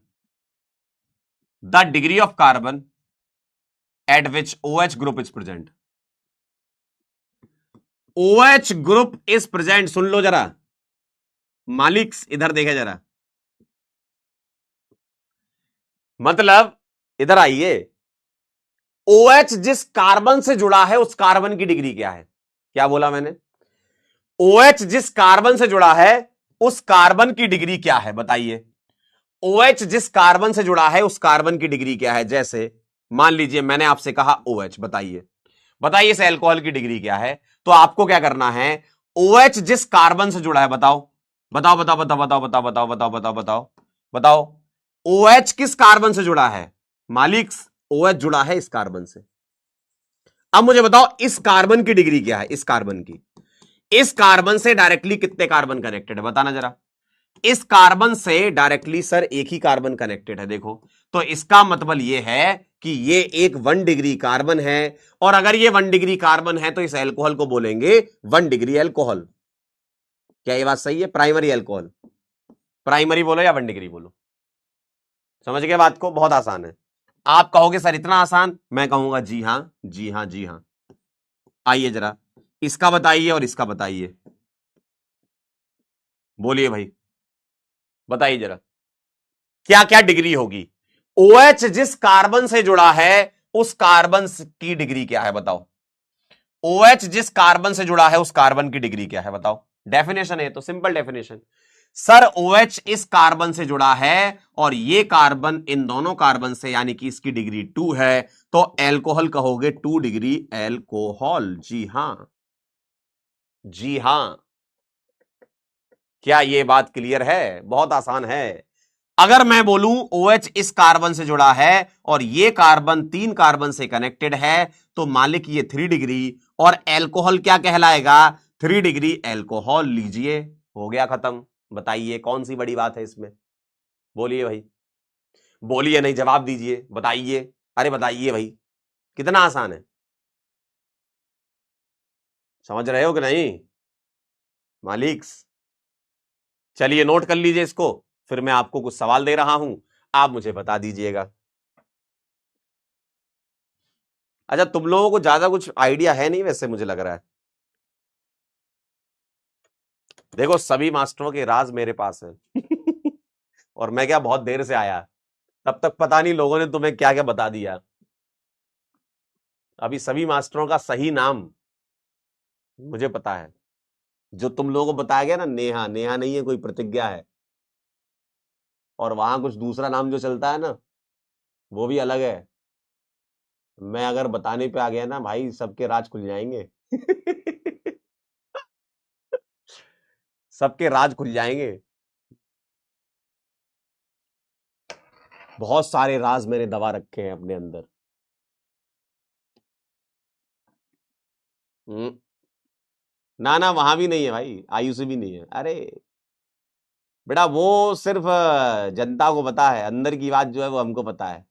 the degree of carbon at which OH group is present. OH group is present, सुन लो जरा मालिक्स, इधर देखे जरा। मतलब इधर आइए, OH जिस कार्बन से जुड़ा है उस कार्बन की डिग्री क्या है? क्या बोला मैंने? OH जिस कार्बन से जुड़ा है उस कार्बन की डिग्री क्या है? बताइए OH जिस कार्बन से जुड़ा है उस कार्बन की डिग्री क्या है? जैसे मान लीजिए मैंने आपसे कहा OH, बताइए बताइए इस एल्कोहल की डिग्री क्या है? तो आपको क्या करना है? OH जिस कार्बन से जुड़ा है, बताओ बताओ बताओ बताओ बताओ बताओ बताओ बताओ बताओ बताओ बताओ, OH किस कार्बन से जुड़ा है? मालिक्स, OH जुड़ा है इस कार्बन से। अब मुझे बताओ इस कार्बन की डिग्री क्या है? इस कार्बन की, इस कार्बन से डायरेक्टली कितने कार्बन कनेक्टेड है? बताना जरा। इस कार्बन से डायरेक्टली सर एक ही कार्बन कनेक्टेड है, देखो। तो इसका मतलब यह है कि ये एक 1 डिग्री कार्बन है, और अगर ये 1 डिग्री कार्बन है तो इस एल्कोहल को बोलेंगे 1 डिग्री एल्कोहल। क्या ये बात सही है? प्राइमरी एल्कोहल, प्राइमरी बोलो या 1 डिग्री बोलो। समझ गए बात को? बहुत आसान है। आप कहोगे सर इतना आसान, मैं कहूंगा जी हां जी हां जी हां। आइए जरा इसका बताइए और इसका बताइए, बोलिए भाई, बताइए जरा क्या क्या डिग्री होगी? OH जिस कार्बन से जुड़ा है उस कार्बन की डिग्री क्या है? बताओ OH जिस कार्बन से जुड़ा है उस कार्बन की डिग्री क्या है? बताओ। डेफिनेशन है तो, सिंपल डेफिनेशन। सर OH इस कार्बन से जुड़ा है और ये कार्बन इन दोनों कार्बन से, यानी कि इसकी डिग्री 2 है, तो एल्कोहल कहोगे 2 डिग्री एल्कोहल। जी हां जी हां। क्या ये बात क्लियर है? बहुत आसान है। अगर मैं बोलूं OH इस कार्बन से जुड़ा है और ये कार्बन 3 कार्बन से कनेक्टेड है, तो मालिक ये 3 डिग्री और एल्कोहल क्या कहलाएगा? 3 डिग्री एल्कोहल। लीजिए, हो गया खत्म। बताइए कौन सी बड़ी बात है इसमें? बोलिए भाई, बोलिए, नहीं जवाब दीजिए, बताइए। अरे बताइए भाई, कितना आसान है। समझ रहे हो कि नहीं मालिक्स? चलिए नोट कर लीजिए इसको, फिर मैं आपको कुछ सवाल दे रहा हूं, आप मुझे बता दीजिएगा। अच्छा, तुम लोगों को ज्यादा कुछ आइडिया है नहीं वैसे, मुझे लग रहा है। देखो, सभी मास्टरों के राज मेरे पास है। और मैं क्या बहुत देर से आया, तब तक पता नहीं लोगों ने तुम्हें क्या क्या बता दिया। अभी सभी मास्टरों का सही नाम मुझे पता है। जो तुम लोगों को बताया गया ना, नेहा, नेहा नहीं है, कोई प्रतिज्ञा है। और वहां कुछ दूसरा नाम जो चलता है ना, वो भी अलग है। मैं अगर बताने पे आ गया ना भाई, सबके राज खुल जाएंगे। सबके राज खुल जाएंगे। बहुत सारे राज मैंने दबा रखे हैं अपने अंदर। हम्म। ना ना, वहां भी नहीं है भाई, आयुषी भी नहीं है। अरे बेटा, वो सिर्फ जनता को पता है, अंदर की बात जो है वो हमको पता है।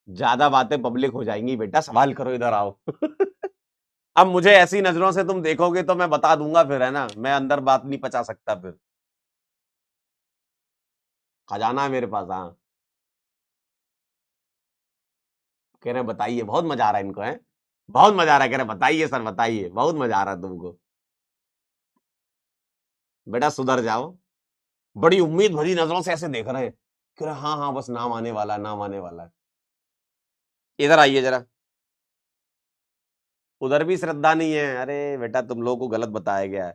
ज्यादा बातें पब्लिक हो जाएंगी बेटा, सवाल करो, इधर आओ। अब मुझे ऐसी नजरों से तुम देखोगे तो मैं बता दूंगा फिर, है ना, मैं अंदर बात नहीं पचा सकता फिर। खजाना है मेरे पास, हाँ। कह रहे बताइए, बहुत मजा आ रहा है इनको, है बहुत मजा आ रहा है। कह रहे बताइए सर, बताइए, बहुत मजा आ रहा है तुमको। बेटा सुधर जाओ। बड़ी उम्मीद भरी नजरों से ऐसे देख रहे हैं। कह रहे हाँ हाँ, बस नाम आने वाला है, नाम आने वाला है। इधर आइए जरा। उधर भी श्रद्धा नहीं है। अरे बेटा, तुम लोगों को गलत बताया गया है।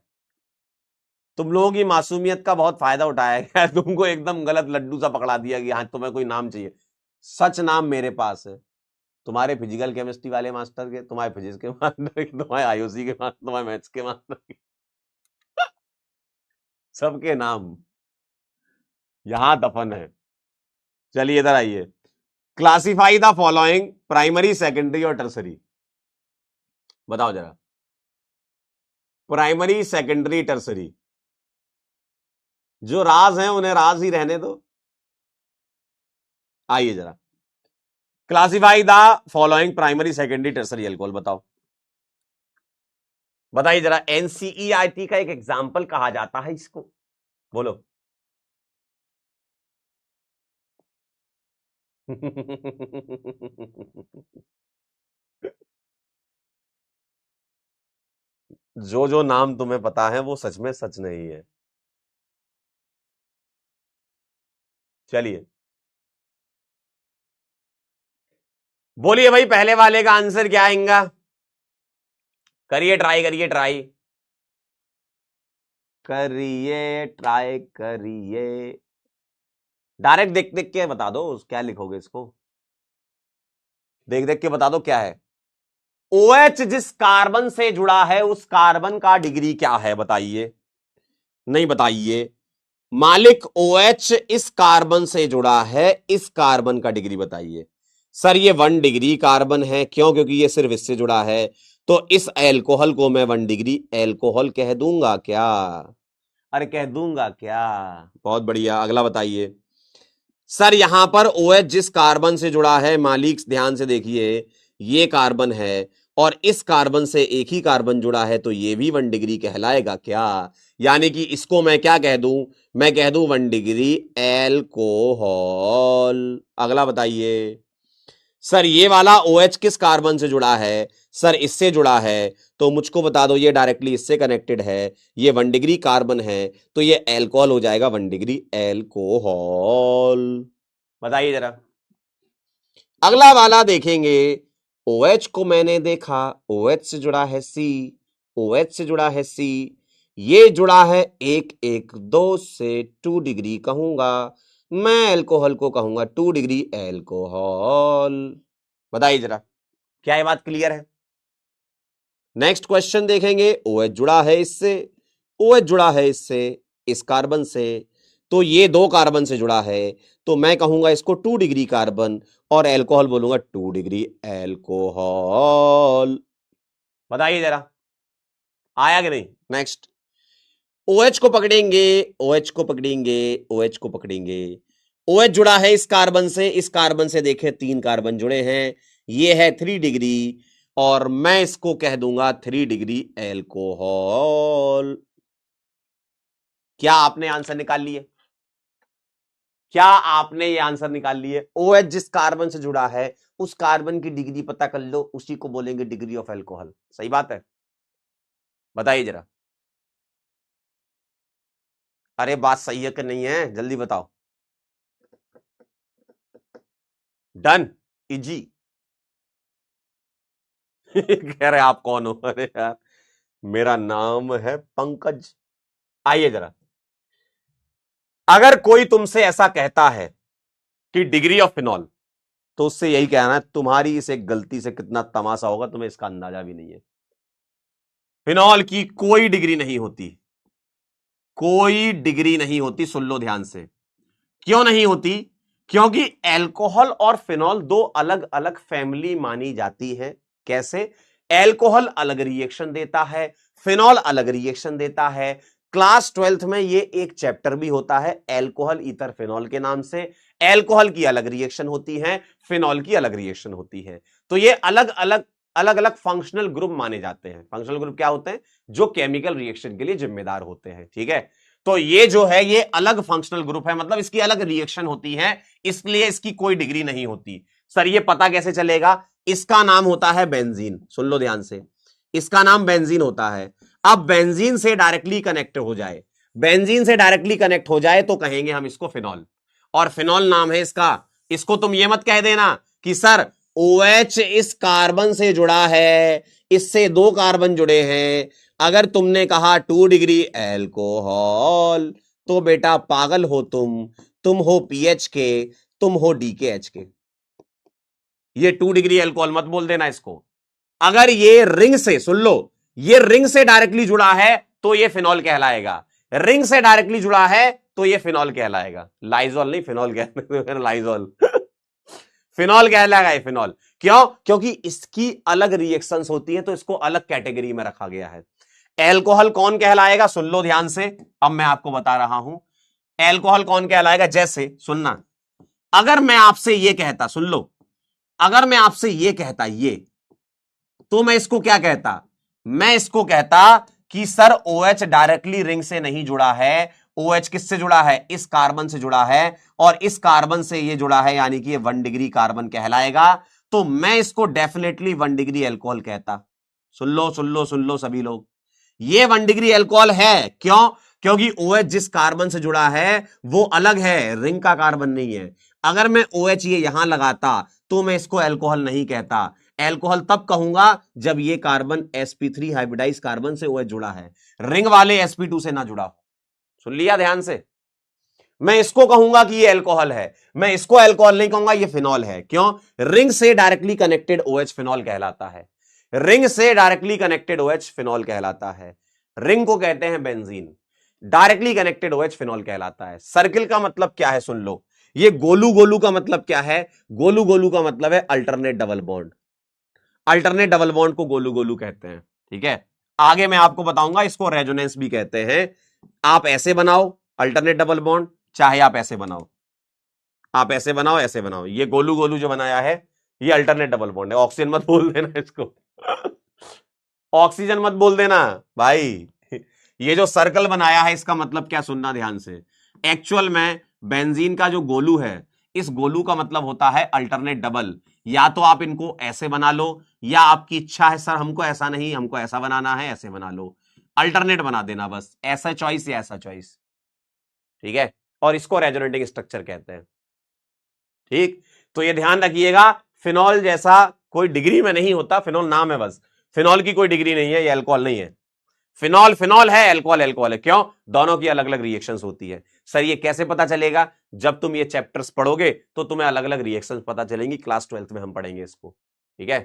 तुम लोगों की मासूमियत का बहुत फायदा उठाया गया है। तुमको एकदम गलत लड्डू सा पकड़ा दिया कि हाँ तुम्हें कोई नाम चाहिए। सच नाम मेरे पास है। तुम्हारे फिजिकल केमिस्ट्री वाले मास्टर के, तुम्हारे फिजिक्स के मास्टर के, तुम्हारे आईओसी के मास्टर, तुम्हारे मैथ्स के मास्टर के, सबके नाम यहां दफन है। चलिए इधर आइए। Classify the following primary, secondary और टर्सरी। बताओ जरा। Primary, secondary, tertiary. जो राज हैं उन्हें राज ही रहने दो। आइए जरा। Classify the following primary, secondary, tertiary alcohol. बताओ, बताइए जरा। एनसीईआरटी का एक एग्जाम्पल कहा जाता है इसको, बोलो। जो जो नाम तुम्हें पता है वो सच में सच नहीं है। चलिए बोलिए भाई, पहले वाले का आंसर क्या आएगा? करिए ट्राई, करिए ट्राई, करिए ट्राई, करिए। डायरेक्ट देख देख के बता दो क्या लिखोगे इसको। देख देख के बता दो क्या है। OH जिस कार्बन से जुड़ा है उस कार्बन का डिग्री क्या है, बताइए। नहीं बताइए। मालिक OH इस कार्बन से जुड़ा है, इस कार्बन का डिग्री बताइए। सर ये 1 डिग्री कार्बन है। क्यों? क्योंकि ये सिर्फ इससे जुड़ा है। तो इस एल्कोहल को मैं 1 डिग्री एल्कोहल कह दूंगा क्या? अरे कह दूंगा क्या? बहुत बढ़िया, अगला बताइए। सर यहां पर OH जिस कार्बन से जुड़ा है, मालिक ध्यान से देखिए, ये कार्बन है और इस कार्बन से एक ही कार्बन जुड़ा है, तो ये भी 1 डिग्री कहलाएगा क्या? यानी कि इसको मैं क्या कह दूं? मैं कह दूं 1 डिग्री एल्कोहल। अगला बताइए। सर ये वाला OH किस कार्बन से जुड़ा है? सर इससे जुड़ा है। तो मुझको बता दो, ये डायरेक्टली इससे कनेक्टेड है, ये 1 डिग्री कार्बन है, तो ये एल्कोहल हो जाएगा, 1 डिग्री एल्कोहल। बताइए जरा। अगला वाला देखेंगे। OH को मैंने देखा, OH से जुड़ा है C, OH से जुड़ा है C, ये जुड़ा है 112 से 2 डिग्री कहूंगा। मैं एल्कोहल को कहूंगा 2 डिग्री एल्कोहल। बताइए जरा। क्या ये बात क्लियर है? नेक्स्ट क्वेश्चन देखेंगे। OH जुड़ा है इससे, OH जुड़ा है इससे, इस कार्बन से, तो ये 2 कार्बन से जुड़ा है, तो मैं कहूंगा इसको 2 डिग्री कार्बन, और एल्कोहल बोलूंगा 2 डिग्री एल्कोहल। बताइए जरा, आया कि नहीं? नेक्स्ट, OH को पकड़ेंगे, OH को पकड़ेंगे, OH को पकड़ेंगे। OH जुड़ा है इस कार्बन से, इस कार्बन से देखें 3 कार्बन जुड़े हैं, ये है 3 डिग्री, और मैं इसको कह दूंगा 3 डिग्री एल्कोहल। क्या आपने आंसर निकाल लिए? क्या आपने ये आंसर निकाल लिए? OH जिस कार्बन से जुड़ा है उस कार्बन की डिग्री पता कर लो, उसी को बोलेंगे डिग्री ऑफ एल्कोहल। सही बात है? बताइए जरा। अरे बात सही है कि नहीं है, जल्दी बताओ। Done, easy. कह रहे आप कौन हो? अरे यार, मेरा नाम है पंकज। आइए जरा, अगर कोई तुमसे ऐसा कहता है कि डिग्री ऑफ फिनॉल, तो उससे यही कहना है तुम्हारी इस एक गलती से कितना तमाशा होगा, तुम्हें इसका अंदाजा भी नहीं है। फिनॉल की कोई डिग्री नहीं होती, कोई डिग्री नहीं होती, सुन लो ध्यान से। क्यों नहीं होती? क्योंकि एल्कोहल और फिनॉल 2 अलग अलग फैमिली मानी जाती है। कैसे? एल्कोहल अलग रिएक्शन देता है, फिनॉल अलग रिएक्शन देता है। क्लास 12th में ये एक चैप्टर भी होता है एल्कोहल ईथर फिनॉल के नाम से। एल्कोहल की अलग रिएक्शन होती है, फिनॉल की अलग रिएक्शन होती है। तो ये अलग अलग फंक्शनल ग्रुप माने जाते हैं। फंक्शनल ग्रुप क्या होते हैं? जो केमिकल रिएक्शन के लिए जिम्मेदार होते हैं। ठीक है, तो ये जो है ये अलग फंक्शनल ग्रुप है, मतलब इसकी अलग रिएक्शन होती है, इसलिए इसकी कोई डिग्री नहीं होती। सर ये पता कैसे चलेगा? इसका नाम होता है बेंजीन। सुन लो ध्यान से, इसका नाम बेंजीन होता है। अब बेंजीन से डायरेक्टली कनेक्ट हो जाए, बेंजीन से डायरेक्टली कनेक्ट हो जाए तो कहेंगे हम इसको फिनॉल, और फिनॉल नाम है इसका। इसको तुम ये मत कह देना कि सर OH इस कार्बन से जुड़ा है, इससे 2 कार्बन जुड़े हैं। अगर तुमने कहा 2 डिग्री एल्कोहल, तो बेटा पागल हो तुम हो पीएच के, तुम हो DKH के। ये 2 डिग्री एल्कोहल मत बोल देना इसको। अगर ये रिंग से, सुन लो, ये रिंग से डायरेक्टली जुड़ा है तो ये फिनॉल कहलाएगा, रिंग से डायरेक्टली जुड़ा है तो ये फिनॉल कहलाएगा। लाइजॉल नहीं, फिनॉल कहलाएगा, लाइजॉल फिनॉल कहलाएगा ये, फिनॉल। क्यों? क्योंकि इसकी अलग रिएक्शंस होती हैं, तो इसको अलग कैटेगरी में रखा गया है। एल्कोहल कौन कहलाएगा? सुन लो ध्यान से, अब मैं आपको बता रहा हूं एल्कोहल कौन कहलाएगा। जैसे सुनना, अगर मैं आपसे ये कहता, सुन लो, अगर मैं आपसे ये कहता ये, तो मैं इसको क्या कहता? मैं इसको कहता कि सर OH डायरेक्टली रिंग से नहीं जुड़ा है, OH किससे जुड़ा है? इस कार्बन से जुड़ा है, और इस कार्बन से ये जुड़ा है, यानी कि ये 1 डिग्री कार्बन कहलाएगा। तो मैं इसको डेफिनेटली 1 डिग्री एल्कोहल कहता। सुन लो सुन लो सुन लो सभी लोग, ये 1 डिग्री एल्कोहल है। क्यों? क्योंकि OH जिस कार्बन से जुड़ा है वो अलग है, रिंग का कार्बन नहीं है। अगर मैं OH ये यहां लगाता तो मैं इसको एल्कोहल नहीं कहता। एल्कोहल तब कहूंगा जब ये कार्बन sp3 हाइब्रिडाइज कार्बन से OH जुड़ा है, रिंग वाले sp2 से ना जुड़ा हो। सुन लिया ध्यान से? मैं इसको कहूंगा कि ये एल्कोहल है, मैं इसको एल्कोहल नहीं कहूंगा, ये फिनॉल है। क्यों? रिंग से डायरेक्टली कनेक्टेड OH फिनॉल कहलाता है, रिंग से डायरेक्टली कनेक्टेड OH फिनॉल कहलाता है। रिंग को कहते हैं benzene, directly connected OH phenol कहलाता है। सर्किल का मतलब क्या है? सुन लो, ये गोलू गोलू का मतलब क्या है? गोलू गोलू का मतलब है alternate double bond, alternate double bond को गोलू गोलू कहते हैं। ठीक है, आगे मैं आपको बताऊंगा इसको रेजोनेंस भी कहते हैं। आप ऐसे बनाओ अल्टरनेट डबल बॉन्ड, चाहे आप ऐसे बनाओ, आप ऐसे बनाओ, ऐसे बनाओ, ये गोलू गोलू जो बनाया है ये अल्टरनेट डबल बॉन्ड है। ऑक्सीजन मत बोल देना इसको ऑक्सीजन मत बोल देना भाई। ये जो सर्कल बनाया है इसका मतलब क्या, सुनना ध्यान से। एक्चुअल में बेंजीन का जो गोलू है, इस गोलू का मतलब होता है अल्टरनेट डबल। या तो आप इनको ऐसे बना लो, या आपकी इच्छा है सर हमको ऐसा नहीं, हमको ऐसा बनाना है, ऐसे बना लो, अल्टरनेट बना देना बस, ऐसा चॉइस या ऐसा चॉइस। ठीक है, और इसको रेजोनेटिंग स्ट्रक्चर कहते हैं। ठीक, तो ये ध्यान रखिएगा, फिनॉल जैसा कोई डिग्री में नहीं होता, फिनॉल नाम है बस, फिनॉल की कोई डिग्री नहीं है, ये अल्कोहल नहीं है। फिनॉल फिनॉल है, अल्कोहल अल्कोहल है। क्यों? दोनों की अलग अलग रिएक्शंस होती है। सर ये कैसे पता चलेगा? जब तुम ये चैप्टर्स पढ़ोगे तो तुम्हें अलग अलग रिएक्शंस पता चलेंगी, क्लास 12th में हम पढ़ेंगे इसको। ठीक है,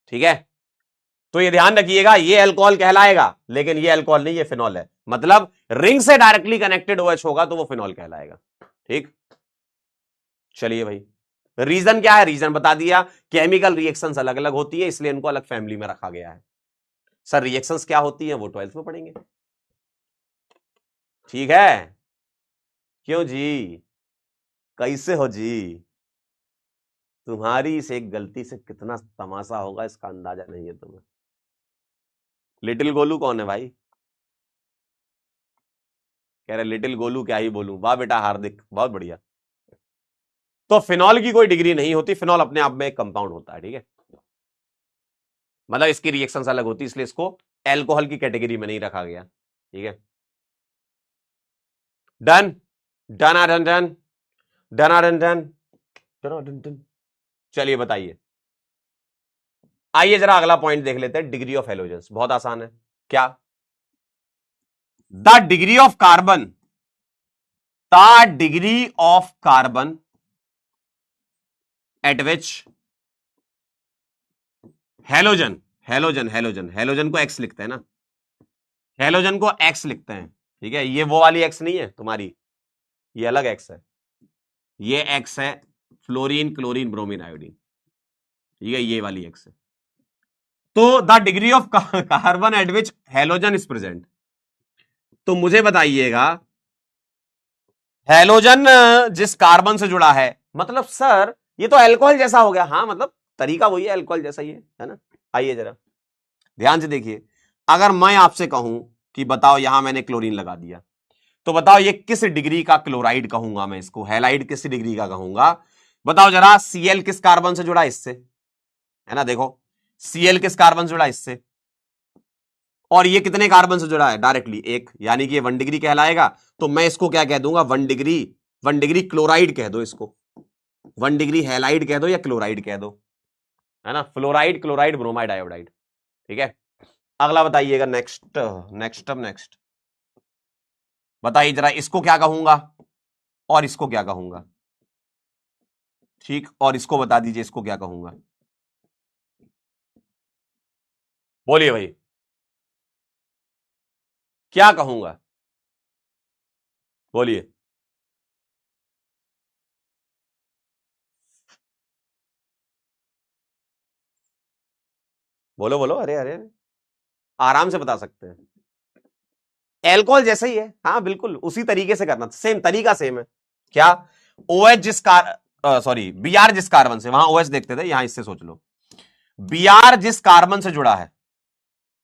ठीक है, तो ये ध्यान रखिएगा, ये अल्कोहल कहलाएगा, लेकिन ये अल्कोहल नहीं, ये फिनॉल है। मतलब रिंग से डायरेक्टली कनेक्टेड OH होगा तो वो फिनॉल कहलाएगा। ठीक, चलिए भाई, रीजन क्या है? रीजन बता दिया, केमिकल रिएक्शंस अलग अलग होती है, इसलिए इनको अलग फैमिली में रखा गया है। सर रिएक्शंस क्या होती है? वो 12th में पढ़ेंगे। ठीक है, क्यों जी, कैसे हो जी? तुम्हारी इस एक गलती से कितना तमाशा होगा इसका अंदाजा नहीं है तुम्हें। लिटिल गोलू कौन है भाई? कह रहे लिटिल गोलू, क्या ही बोलूं। वाह बेटा हार्दिक, बहुत बढ़िया। तो फिनॉल की कोई डिग्री नहीं होती, फिनॉल अपने आप में एक कंपाउंड होता है। ठीक है, मतलब इसकी रिएक्शंस अलग होती है, इसलिए इसको एल्कोहल की कैटेगरी में नहीं रखा गया। ठीक है, done done done done done done done done. चलिए बताइए, आइए जरा अगला पॉइंट देख लेते हैं, डिग्री ऑफ हेलोजेंस। बहुत आसान है। क्या? The degree of carbon, the degree of carbon at which halogen, halogen को एक्स लिखते हैं ना, हेलोजन को एक्स लिखते हैं। ठीक है, ये वो वाली एक्स नहीं है तुम्हारी, ये अलग एक्स है, ये एक्स है फ्लोरीन क्लोरीन ब्रोमीन आयोडीन। ठीक है, ये वाली एक्स है। तो the degree of carbon at which halogen is present, तो मुझे बताइएगा हेलोजन जिस कार्बन से जुड़ा है, मतलब सर ये तो अल्कोहल जैसा हो गया। हाँ, मतलब तरीका वही है, अल्कोहल जैसा ही है ना। आइए जरा ध्यान से देखिए, अगर मैं आपसे कहूं कि बताओ, यहां मैंने क्लोरीन लगा दिया, तो बताओ ये किस डिग्री का क्लोराइड कहूंगा मैं इसको, हैलाइड किस डिग्री का कहूंगा? बताओ जरा, Cl किस कार्बन से जुड़ा इससे, है ना? देखो Cl किस कार्बन से जुड़ा इससे, और ये कितने कार्बन से जुड़ा है? डायरेक्टली एक, यानी कि ये 1 डिग्री कहलाएगा। तो मैं इसको क्या कह दूंगा? 1 डिग्री क्लोराइड कह दो इसको, 1 डिग्री हैलाइड कह दो या क्लोराइड कह दो, है ना? Fluoride chloride bromide iodide. ठीक है, अगला बताइएगा, नेक्स्ट बताइए जरा, इसको क्या कहूंगा और इसको क्या कहूंगा? ठीक, और इसको बता दीजिए, इसको क्या कहूंगा? बोलिए भाई, क्या कहूंगा? बोलिए। बोलो बोलो, अरे अरे अरे, आराम से बता सकते हैं। एल्कोहल जैसा ही है, हाँ बिल्कुल उसी तरीके से करना, सेम तरीका सेम है। क्या? OH जिस सॉरी Br जिस कार्बन से, वहां OH देखते थे, यहां इससे सोच लो, Br जिस कार्बन से जुड़ा है,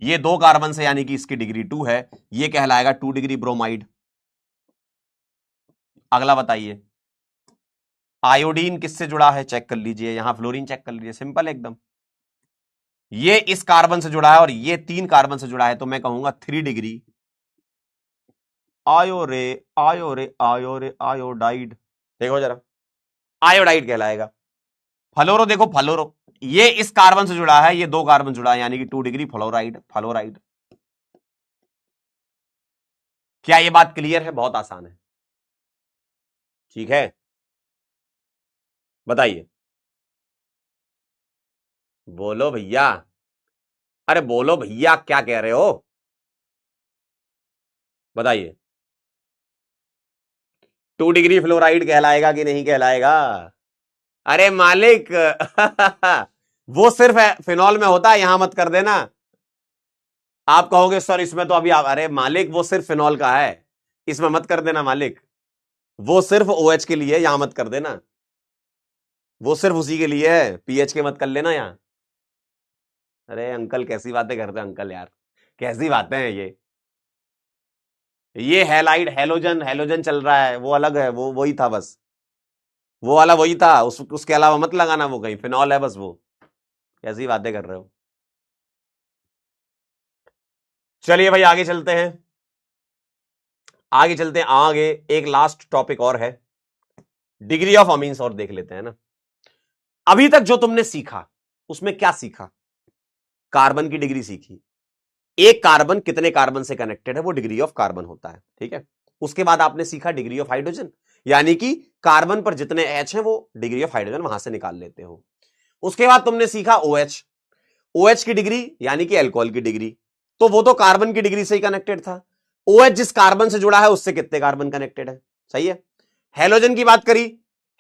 ये 2 कार्बन से, यानी कि इसकी डिग्री 2 है, ये कहलाएगा 2 डिग्री ब्रोमाइड। अगला बताइए, आयोडीन किससे जुड़ा है? चेक कर लीजिए, यहां फ्लोरीन चेक कर लीजिए, सिंपल एकदम। ये इस कार्बन से जुड़ा है और ये 3 कार्बन से जुड़ा है, तो मैं कहूंगा 3 डिग्री आयोडाइड। देखो जरा, आयोडाइड कहलाएगा। फ्लोरो देखो, फ्लोरो ये इस कार्बन से जुड़ा है, ये 2 कार्बन जुड़ा है, यानी कि 2 डिग्री फ्लोराइड। क्या ये बात क्लियर है? बहुत आसान है। ठीक है, बताइए, बोलो भैया, अरे बोलो भैया, क्या कह रहे हो? बताइए, 2 डिग्री फ्लोराइड कहलाएगा कि नहीं कहलाएगा? अरे मालिक वो सिर्फ फिनॉल में होता है, यहां मत कर देना। आप कहोगे सर इसमें तो अभी अरे मालिक, वो सिर्फ फिनॉल का है, इसमें मत कर देना मालिक। वो सिर्फ OH के लिए, यहां मत कर देना, वो सिर्फ उसी के लिए है, पीएच के मत कर लेना यहां। अरे अंकल कैसी बातें करते हैं अंकल यार, कैसी बातें हैं ये हैलाइड हेलोजन, हेलोजन चल रहा है, वो अलग है, वो वही था बस, वो वाला वही था, उसके अलावा मत लगाना, वो कहीं फिनॉल है बस वो। कैसी बातें कर रहे हो? चलिए भाई आगे चलते हैं, आगे एक लास्ट टॉपिक और है, डिग्री ऑफ अमीन्स, और देख लेते हैं ना। अभी तक जो तुमने सीखा उसमें क्या सीखा? कार्बन की डिग्री सीखी, एक कार्बन कितने कार्बन से कनेक्टेड है, वो डिग्री ऑफ कार्बन होता है। ठीक है, उसके बाद आपने सीखा डिग्री ऑफ हाइड्रोजन, यानी कि कार्बन पर जितने H हैं वो डिग्री ऑफ हाइड्रोजन वहां से निकाल लेते हो। उसके बाद तुमने सीखा OH। OH की डिग्री यानी कि अल्कोहल की डिग्री, तो वो तो कार्बन की डिग्री से ही कनेक्टेड था। OH जिस कार्बन से जुड़ा है उससे कितने कार्बन कनेक्टेड है, सही है। हेलोजन की बात करी,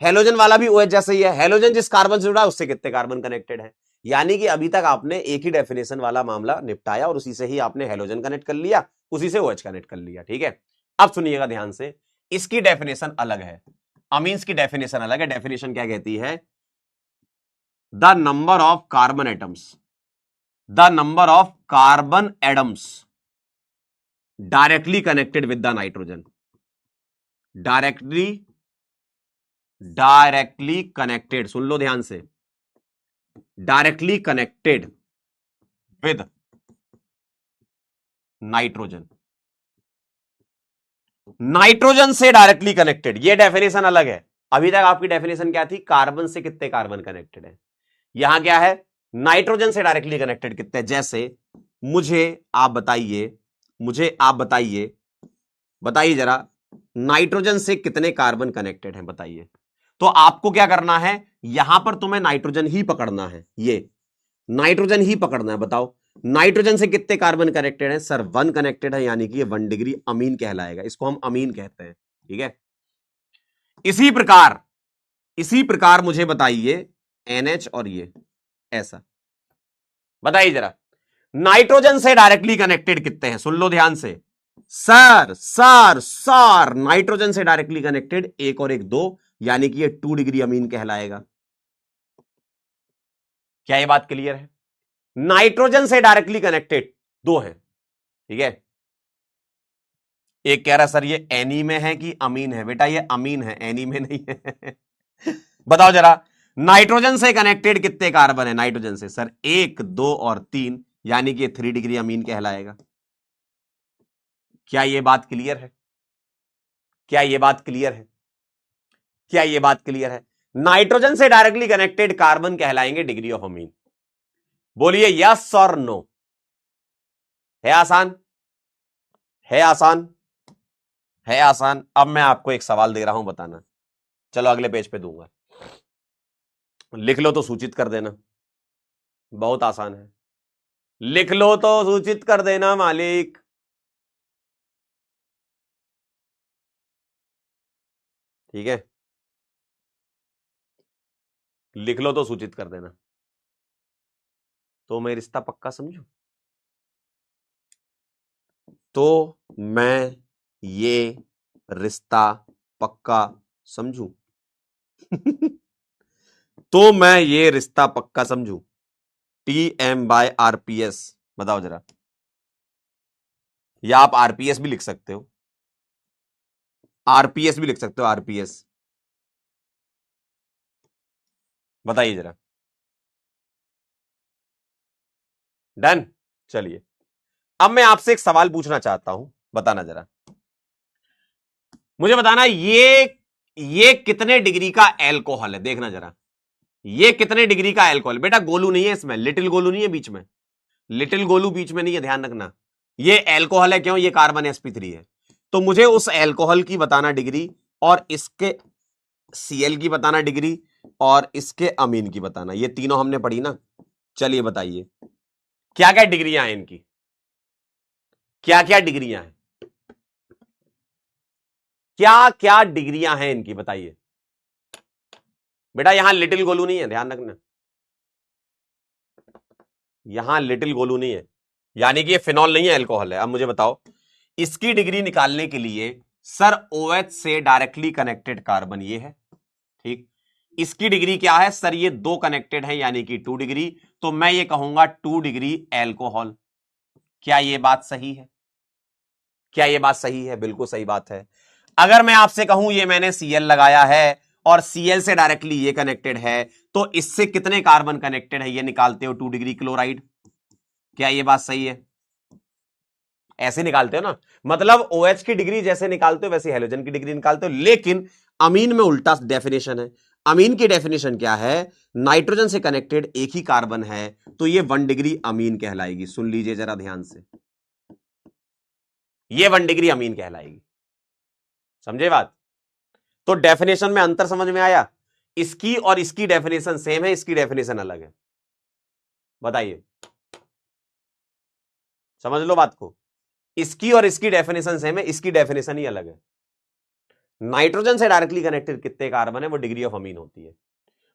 हेलोजन वाला भी OH जैसा ही है। हेलोजन जिस कार्बन से जुड़ा है उससे कितने कार्बन कनेक्टेड है। यानी कि अभी तक आपने एक ही डेफिनेशन वाला मामला निपटाया और उसी से ही आपने हेलोजन कनेक्ट कर लिया, उसी से OH कनेक्ट कर लिया, ठीक है। अब सुनिएगा ध्यान से, इसकी डेफिनेशन अलग है, अमीन्स की डेफिनेशन अलग है। डेफिनेशन क्या कहती है? The number of carbon atoms, the number of carbon atoms directly connected with the nitrogen, directly connected, सुन लो ध्यान से, directly connected with nitrogen, nitrogen से डायरेक्टली कनेक्टेड, ये डेफिनेशन अलग है। अभी तक आपकी डेफिनेशन क्या थी? कार्बन से कितने कार्बन कनेक्टेड है। यहां क्या है? नाइट्रोजन से डायरेक्टली कनेक्टेड कितने। जैसे मुझे आप बताइए बताइए जरा, नाइट्रोजन से कितने कार्बन कनेक्टेड हैं बताइए। तो आपको क्या करना है, यहां पर तुम्हें नाइट्रोजन ही पकड़ना है, ये नाइट्रोजन ही पकड़ना है। बताओ नाइट्रोजन से कितने कार्बन कनेक्टेड हैं? सर 1 कनेक्टेड है, यानी कि ये 1 डिग्री अमीन कहलाएगा, इसको हम अमीन कहते हैं, ठीक है। इसी प्रकार मुझे बताइए NH और ये ऐसा, बताइए जरा, नाइट्रोजन से डायरेक्टली कनेक्टेड कितने हैं? सुन लो ध्यान से, सर नाइट्रोजन से डायरेक्टली कनेक्टेड 1 और 1 2, यानी कि ये 2 डिग्री अमीन कहलाएगा। क्या ये बात क्लियर है? नाइट्रोजन से डायरेक्टली कनेक्टेड 2 है, ठीक है। एक कह रहा सर ये एनी में है कि अमीन है। बेटा ये अमीन है, एनी में नहीं है। बताओ जरा, नाइट्रोजन से कनेक्टेड कितने कार्बन है? नाइट्रोजन से सर 1 2 और 3, यानी कि 3 डिग्री अमीन कहलाएगा। क्या ये बात क्लियर है? क्या ये बात क्लियर है? क्या ये बात क्लियर है? नाइट्रोजन से डायरेक्टली कनेक्टेड कार्बन कहलाएंगे डिग्री ऑफ अमीन। बोलिए यस और नो। है आसान? है आसान? है आसान। अब मैं आपको एक सवाल दे रहा हूं, बताना। चलो अगले पेज पे दूंगा, लिख लो तो सूचित कर देना। बहुत आसान है, लिख लो तो सूचित कर देना मालिक। ठीक है, लिख लो तो सूचित कर देना। तो मैं रिश्ता पक्का समझू, तो मैं ये रिश्ता पक्का समझू। तो मैं ये रिश्ता पक्का समझू। TM/RPS, बताओ जरा, या आप RPS भी लिख सकते हो, RPS भी लिख सकते हो, RPS। बताइए जरा। डन। चलिए अब मैं आपसे एक सवाल पूछना चाहता हूं, बताना जरा, मुझे बताना ये कितने डिग्री का एल्कोहल है। देखना जरा, ये कितने डिग्री का एल्कोहल। बेटा गोलू नहीं है इसमें, लिटिल गोलू नहीं है बीच में, लिटिल गोलू बीच में नहीं है, ध्यान रखना। ये एल्कोहल है, क्यों? ये कार्बन sp3 है। तो मुझे उस एल्कोहल की बताना डिग्री, और इसके Cl की बताना डिग्री, और इसके अमीन की बताना। ये तीनों हमने पढ़ी ना। चलिए बताइए क्या क्या डिग्रियां हैं इनकी, क्या क्या डिग्रियां हैं, क्या क्या डिग्रियां हैं इनकी, बताइए। बेटा यहां लिटिल गोलू नहीं है, ध्यान रखना, यहां लिटिल गोलू नहीं है, यानी कि ये फिनॉल नहीं है, अल्कोहल है। अब मुझे बताओ इसकी डिग्री निकालने के लिए, सर OH से डायरेक्टली कनेक्टेड कार्बन ये है, ठीक। इसकी डिग्री क्या है? सर ये 2 कनेक्टेड है, यानी कि 2 डिग्री। तो मैं ये कहूंगा 2 डिग्री एल्कोहल। क्या ये बात सही है? क्या ये बात सही है? बिल्कुल सही बात है। अगर मैं आपसे कहूं ये मैंने Cl लगाया है और Cl से डायरेक्टली ये कनेक्टेड है, तो इससे कितने कार्बन कनेक्टेड है ये निकालते हो, 2 डिग्री क्लोराइड। क्या ये बात सही है? ऐसे निकालते हो ना, मतलब OH की डिग्री जैसे निकालते हो वैसे हेलोजन की डिग्री निकालते हो। लेकिन अमीन में उल्टा डेफिनेशन है। अमीन की डेफिनेशन क्या है? नाइट्रोजन से कनेक्टेड एक ही कार्बन है, तो ये 1 डिग्री अमीन कहलाएगी। सुन लीजिए जरा ध्यान से, ये 1 डिग्री अमीन कहलाएगी। समझे बात? तो डेफिनेशन में अंतर समझ में आया। इसकी और इसकी डेफिनेशन सेम है, इसकी डेफिनेशन अलग है। बताइए, समझ लो बात को। इसकी और इसकी डेफिनेशन सेम है, इसकी डेफिनेशन ही अलग है। नाइट्रोजन से डायरेक्टली कनेक्टेड कितने कार्बन है वो डिग्री ऑफ अमीन होती है।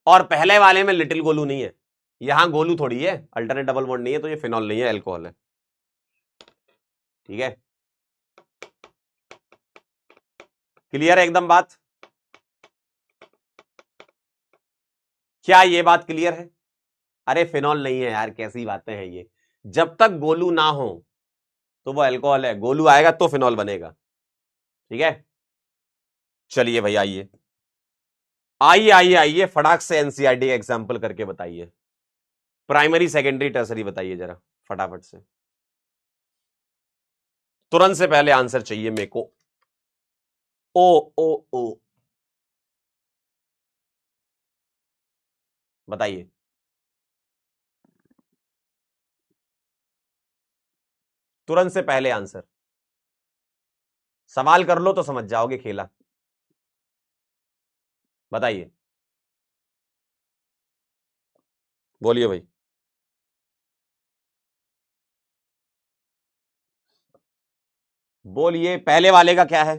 और पहले वाले में लिटिल गोलू नहीं है, यहां गोलू थोड़ी है, अल्टरनेट डबल बॉन्ड नहीं है, तो ये फिनॉल नहीं है, एल्कोहल है। ठीक है, क्लियर है एकदम बात? क्या ये बात क्लियर है? अरे फिनॉल नहीं है यार, कैसी बातें हैं ये। जब तक गोलू ना हो तो वो अल्कोहल है, गोलू आएगा तो फिनॉल बनेगा। ठीक है, चलिए भाई आइए आइए आइए आइए, फटाक से एनसीईआरटी एग्जांपल करके बताइए। प्राइमरी सेकेंडरी टर्सरी बताइए जरा फटाफट से, तुरंत से पहले आंसर चाहिए मेरे को। ओ ओ ओ बताइए। तुरंत से पहले आंसर, सवाल कर लो तो समझ जाओगे खेला। बताइए, बोलिए भाई। बोलिए, पहले वाले का क्या है?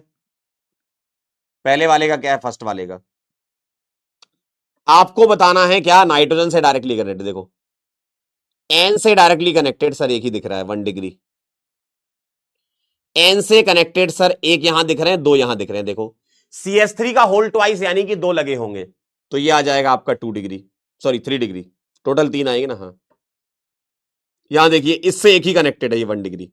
पहले वाले का क्या है? फर्स्ट वाले का आपको बताना है क्या? नाइट्रोजन से डायरेक्टली कनेक्टेड, देखो एन से डायरेक्टली कनेक्टेड सर एक ही दिख रहा है 1 डिग्री। एन से कनेक्टेड सर एक यहां दिख रहे हैं, दो यहां दिख रहे हैं। देखो CH3 का होल ट्वाइस यानी कि 2 लगे होंगे, तो ये आ जाएगा आपका 2 डिग्री, सॉरी 3 डिग्री, टोटल 3 आएंगे ना। हाँ, यहां देखिए इससे एक ही कनेक्टेड है ये 1 डिग्री,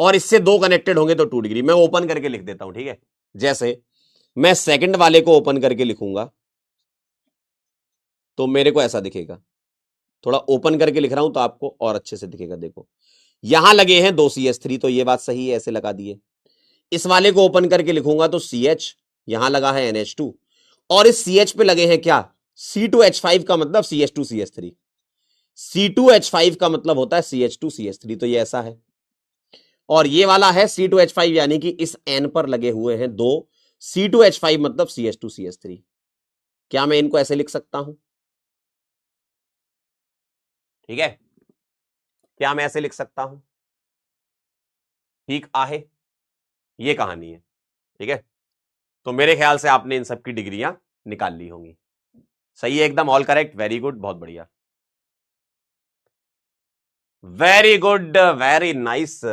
और इससे 2 कनेक्टेड होंगे तो 2 डिग्री। मैं ओपन करके लिख देता हूं, ठीक है? जैसे मैं सेकंड वाले को ओपन करके लिखूंगा तो मेरे को ऐसा दिखेगा। थोड़ा ओपन करके लिख रहा हूं तो आपको और अच्छे से दिखेगा। देखो यहां लगे हैं 2 CH3, तो ये बात सही है, ऐसे लगा दिए। इस वाले को ओपन करके लिखूंगा तो CH, यहां लगा है NH2, और इस CH पे लगे हैं क्या? C2H5 का मतलब CH2CH3, C2H5 का मतलब होता है CH2CH3, तो ये ऐसा है। और ये वाला है C2H5 यानी कि इस N पर लगे हुए हैं 2 C2H5 मतलब CH2CH3। क्या मैं इनको ऐसे लिख सकता हूं? ठीक है, क्या मैं ऐसे लिख सकता हूं? ठीक आहे, ये कहानी है। ठीक है, तो मेरे ख्याल से आपने इन सब की डिग्रियां निकाल ली होंगी। सही है एकदम, ऑल करेक्ट, वेरी गुड, बहुत बढ़िया, वेरी गुड, वेरी नाइस।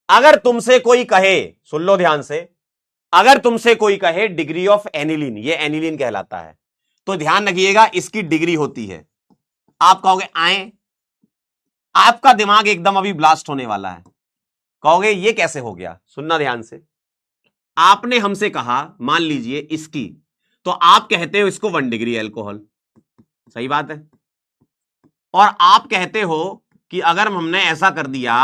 अगर तुमसे कोई कहे, सुन लो ध्यान से, अगर तुमसे कोई कहे डिग्री ऑफ एनिलीन, ये एनिलीन कहलाता है, तो ध्यान रखिएगा इसकी डिग्री होती है। आप कहोगे आए, आपका दिमाग एकदम अभी ब्लास्ट होने वाला है, कहोगे ये कैसे हो गया? सुनना ध्यान से। आपने हमसे कहा मान लीजिए इसकी, तो आप कहते हो इसको 1 डिग्री अल्कोहल, सही बात है। और आप कहते हो कि अगर हमने ऐसा कर दिया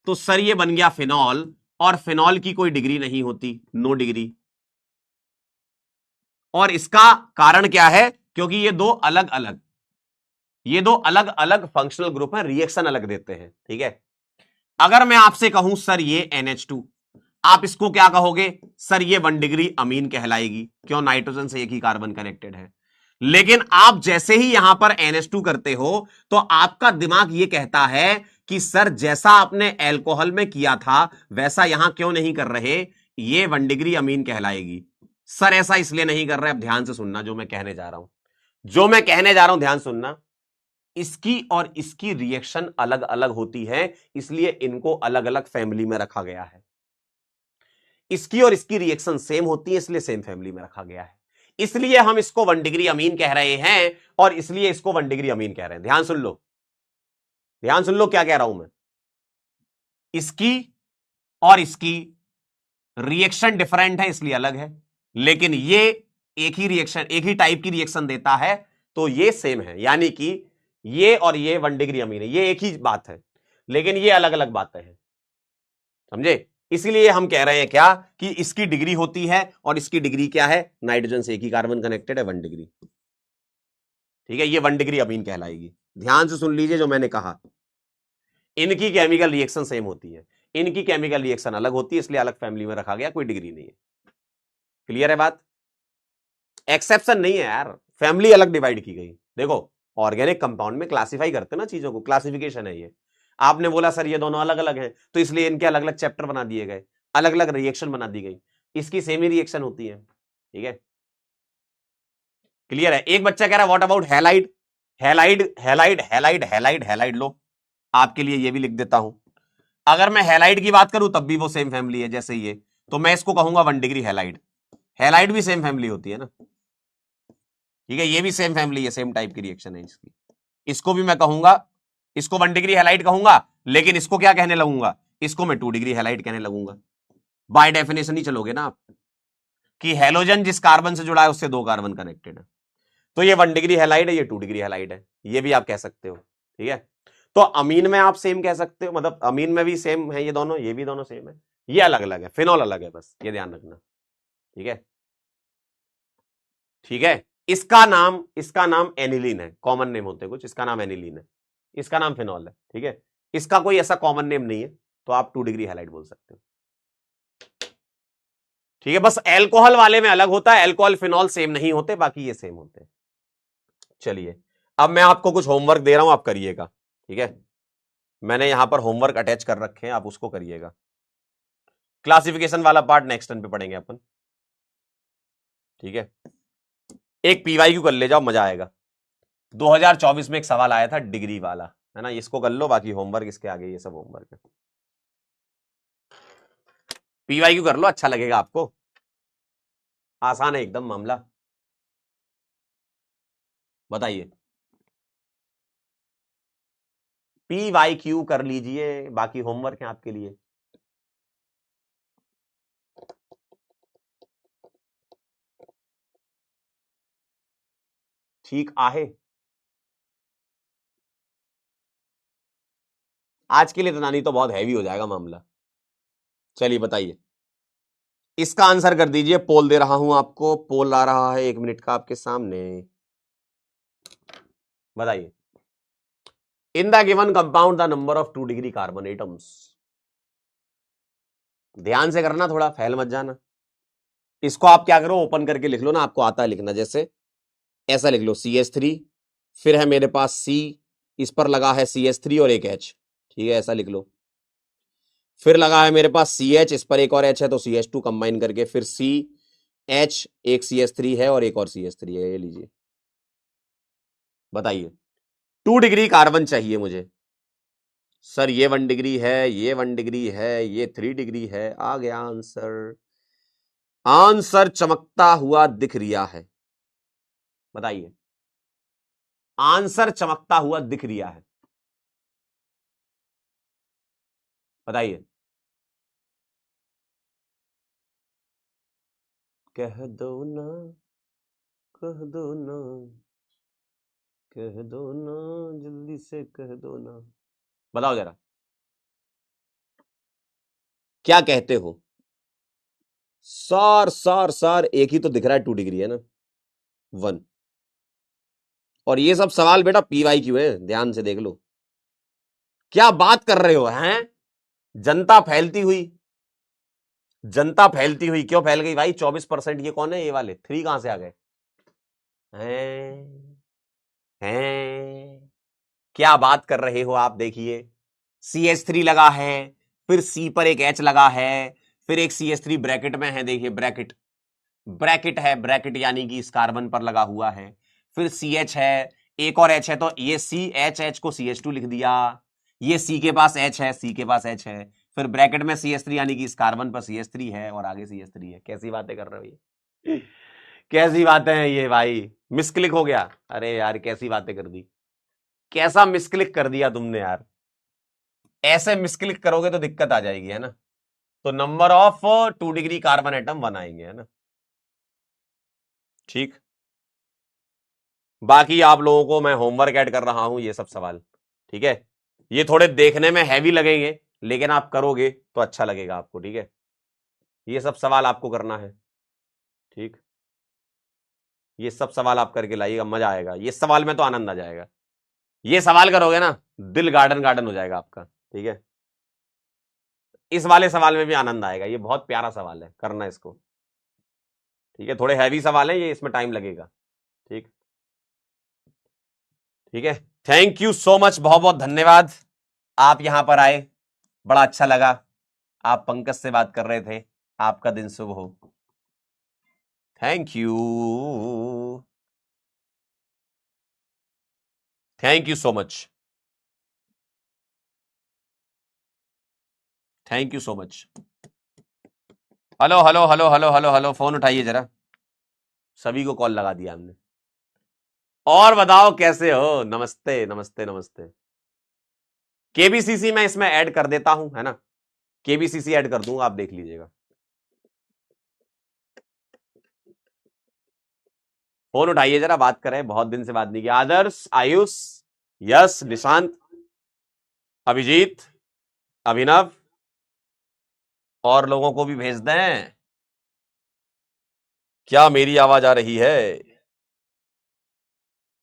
तो सर ये बन गया फिनॉल, और फिनॉल की कोई डिग्री नहीं होती, नो डिग्री। और इसका कारण क्या है? क्योंकि ये दो अलग अलग फंक्शनल ग्रुप हैं, रिएक्शन अलग देते हैं। ठीक है, अगर मैं आपसे कहूं सर ये NH2, आप इसको क्या कहोगे? सर ये 1 डिग्री अमीन कहलाएगी, क्यों? नाइट्रोजन से एक ही कार्बन कनेक्टेड है। लेकिन आप जैसे ही यहां पर NH2 करते हो तो आपका दिमाग ये कहता है कि सर जैसा आपने अल्कोहल में किया था वैसा यहां क्यों नहीं कर रहे, ये 1 डिग्री अमीन कहलाएगी। सर ऐसा इसलिए नहीं कर रहे, अब ध्यान से सुनना जो मैं कहने जा रहा हूं, जो मैं कहने जा रहा हूं ध्यान सुनना। इसकी और इसकी रिएक्शन अलग अलग होती है, इसलिए इनको अलग अलग फैमिली में रखा गया है। इसकी और इसकी रिएक्शन सेम होती है, इसलिए सेम फैमिली में रखा गया है। इसलिए हम इसको 1 डिग्री अमीन कह रहे हैं, और इसलिए इसको 1 डिग्री अमीन कह रहे हैं। ध्यान सुन लो, ध्यान सुन लो क्या कह रहा हूं मैं। इसकी और इसकी रिएक्शन डिफरेंट है इसलिए अलग है, लेकिन ये एक ही रिएक्शन, एक ही टाइप की रिएक्शन देता है, तो ये सेम है। यानी कि ये और ये 1 डिग्री अमीन है, ये एक ही बात है, लेकिन ये अलग अलग बातें हैं, समझे? इसीलिए हम कह रहे हैं क्या कि इसकी डिग्री होती है, और इसकी डिग्री क्या है? नाइट्रोजन से एक ही कार्बन कनेक्टेड है, 1 डिग्री। ठीक है, ये 1 डिग्री अमीन कहलाएगी। ध्यान से सुन लीजिए जो मैंने कहा, इनकी केमिकल रिएक्शन सेम होती है, इनकी केमिकल रिएक्शन अलग होती है, इसलिए अलग फैमिली में रखा गया, कोई डिग्री नहीं है। क्लियर है बात? एक्सेप्शन नहीं है यार, फैमिली अलग डिवाइड की गई। देखो ऑर्गेनिक कंपाउंड में क्लासिफाई करते हैं ना चीजों को, क्लासिफिकेशन है ये। आपने बोला सर ये दोनों अलग अलग हैं, तो इसलिए इनके अलग अलग चैप्टर बना दिए गए, अलग अलग रिएक्शन बना दी गई। इसकी सेम ही रिएक्शन होती है, ठीक है, क्लियर है। एक बच्चा कह रहा है what about halide, halide halide halide halide halide, लो आपके लिए ये भी लिख देता हूं। अगर मैं हैलाइड की बात करूं तब भी वो सेम फैमिली है जैसे ये, तो मैं इसको कहूंगा 1 डिग्री हैलाइड। हैलाइड भी सेम फैमिली होती है ना, ठीक है, ये भी सेम फैमिली है, सेम टाइप की रिएक्शन है इसकी। इसको भी मैं कहूंगा, इसको 1 डिग्री हैलाइड कहूंगा, लेकिन इसको क्या कहने लगूंगा, इसको मैं 2 डिग्री हैलाइड कहने लगूंगा। बाय डेफिनेशन ही चलोगे ना आप, कि हैलोजन जिस कार्बन से जुड़ा है उससे 2 कार्बन कनेक्टेड है, तो ये 1 डिग्री हैलाइड है, ये 2 डिग्री हैलाइड है, ये भी आप कह सकते हो, ठीक है। तो अमीन में आप सेम कह सकते हो, मतलब अमीन में भी सेम है ये दोनों, ये भी दोनों सेम है, ये अलग अलग है, फिनॉल अलग है, बस ये ध्यान रखना, ठीक है, ठीक है। इसका नाम एनिलीन है, कॉमन नेम होते हैं कुछ, इसका नाम एनिलीन है, इसका नाम फिनॉल है, ठीक है। इसका कोई ऐसा कॉमन नेम नहीं है, तो आप 2 डिग्री हैलाइड बोल सकते हो, ठीक है। बस एल्कोहल वाले में अलग होता है, एल्कोहल फिनॉल सेम नहीं होते, बाकी ये सेम होते हैं। चलिए अब मैं आपको कुछ होमवर्क दे रहा हूं, आप करिएगा, ठीक है। मैंने यहां पर होमवर्क अटैच कर रखे हैं, आप उसको करिएगा। क्लासिफिकेशन वाला पार्ट नेक्स्ट टर्न पे पढ़ेंगे अपन, ठीक है। एक पीवाईक्यू कर ले जाओ, मजा आएगा। 2024 में एक सवाल आया था डिग्री वाला, है ना, इसको कर लो, बाकी होमवर्क इसके आगे ये सब होमवर्क है। पीवाईक्यू कर लो, अच्छा लगेगा आपको, आसान है एकदम मामला। बताइए, पीवाईक्यू कर लीजिए, बाकी होमवर्क है आपके लिए। ठीक आहे, आज के लिए इतना नहीं तो बहुत हैवी हो जाएगा मामला। चलिए बताइए, इसका आंसर कर दीजिए, पोल दे रहा हूं आपको, पोल आ रहा है 1 मिनट का आपके सामने। बताइए, in the given compound the number of 2 degree carbon atoms. ध्यान से करना, थोड़ा फैल मत जाना। इसको आप क्या करो, ओपन करके लिख लो ना, आपको आता है लिखना, जैसे ऐसा लिख लो CH3, फिर है मेरे पास C, इस पर लगा है CH3 और एक H, ठीक है, ऐसा लिख लो। फिर लगा है मेरे पास CH, इस पर एक और H है, तो CH2 कंबाइन करके फिर CH, एक CH3 है और एक और CH3 है, ये लीजिए। बताइए, 2 डिग्री कार्बन चाहिए मुझे सर, ये 1 डिग्री है, ये 1 डिग्री है, ये 3 डिग्री है, आ गया आंसर। आंसर चमकता हुआ दिख रिया है। बताइए, आंसर चमकता हुआ दिख रिया है, बताइए। कह दो ना, कह दो ना, कह दो ना, जल्दी से कह दो ना, बताओ जरा, क्या कहते हो? सर एक ही तो दिख रहा है, 2 डिग्री है ना, 1। और ये सब सवाल बेटा पीवाईक्यू है, ध्यान से देख लो। क्या बात कर रहे हो हैं? जनता फैलती हुई, जनता फैलती हुई क्यों फैल गई भाई? 24%, ये कौन है? ये वाले 3 कहां से आ गए हैं? क्या बात कर रहे हो आप? देखिए CH3 लगा है, फिर C पर एक H लगा है, फिर एक CH3 ब्रैकेट में है, देखिए ब्रैकेट, ब्रैकेट है, ब्रैकेट यानी कि इस कार्बन पर लगा हुआ है, फिर CH है, एक और H है, तो ये CH को CH2 लिख दिया, ये C के पास H है, C के पास H है, फिर ब्रैकेट में CH3 यानी कि इस कार्बन पर CH3 है और आगे CH3 है। कैसी बातें कर रहे हो ये? कैसी बातें हैं ये भाई? मिसक्लिक हो गया? अरे यार कैसी बातें कर दी, कैसा मिसक्लिक कर दिया तुमने यार? ऐसे मिसक्लिक करोगे तो दिक्कत आ जाएगी, है ना। तो number of 2 degree carbon atom बनाएंगे, है ना, ठीक। बाकी आप लोगों को मैं होमवर्क ऐड कर रहा हूं, ये सब सवाल, ठीक है। ये थोड़े देखने में हैवी लगेंगे, लेकिन आप करोगे तो अच्छा लगेगा आपको, ठीक है। ये सब सवाल आपको करना है, ठीक। ये सब सवाल आप करके लाइएगा, मजा आएगा, ये सवाल में तो आनंद आ जाएगा। ये सवाल करोगे ना, दिल गार्डन गार्डन हो जाएगा आपका, ठीक है। इस वाले सवाल में भी आनंद आएगा, ये बहुत प्यारा सवाल है, करना इसको, ठीक है, थोड़े हैवी सवाल हैं ये, इसमें टाइम लगेगा। ठीक ठीक है, थैंक यू सो मच, बहुत बहुत धन्यवाद, आप यहां पर आए, बड़ा अच्छा लगा। आप पंकज से बात कर रहे थे, आपका दिन शुभ हो। Thank you, thank you so much, thank you so much. Hello hello hello hello hello hello, phone उठाइए जरा, सभी को कॉल लगा दिया हमने। और बताओ कैसे हो, नमस्ते नमस्ते नमस्ते। केबीसीसी मैं इसमें ऐड कर देता हूं, है ना, केबीसीसी ऐड कर दूंगा, आप देख लीजिएगा। फोन उठाइए जरा, बात करें, बहुत दिन से बात नहीं की। आदर्श, आयुष, यश, निशांत, अभिजीत, अभिनव, और लोगों को भी भेज दें। क्या मेरी आवाज आ रही है?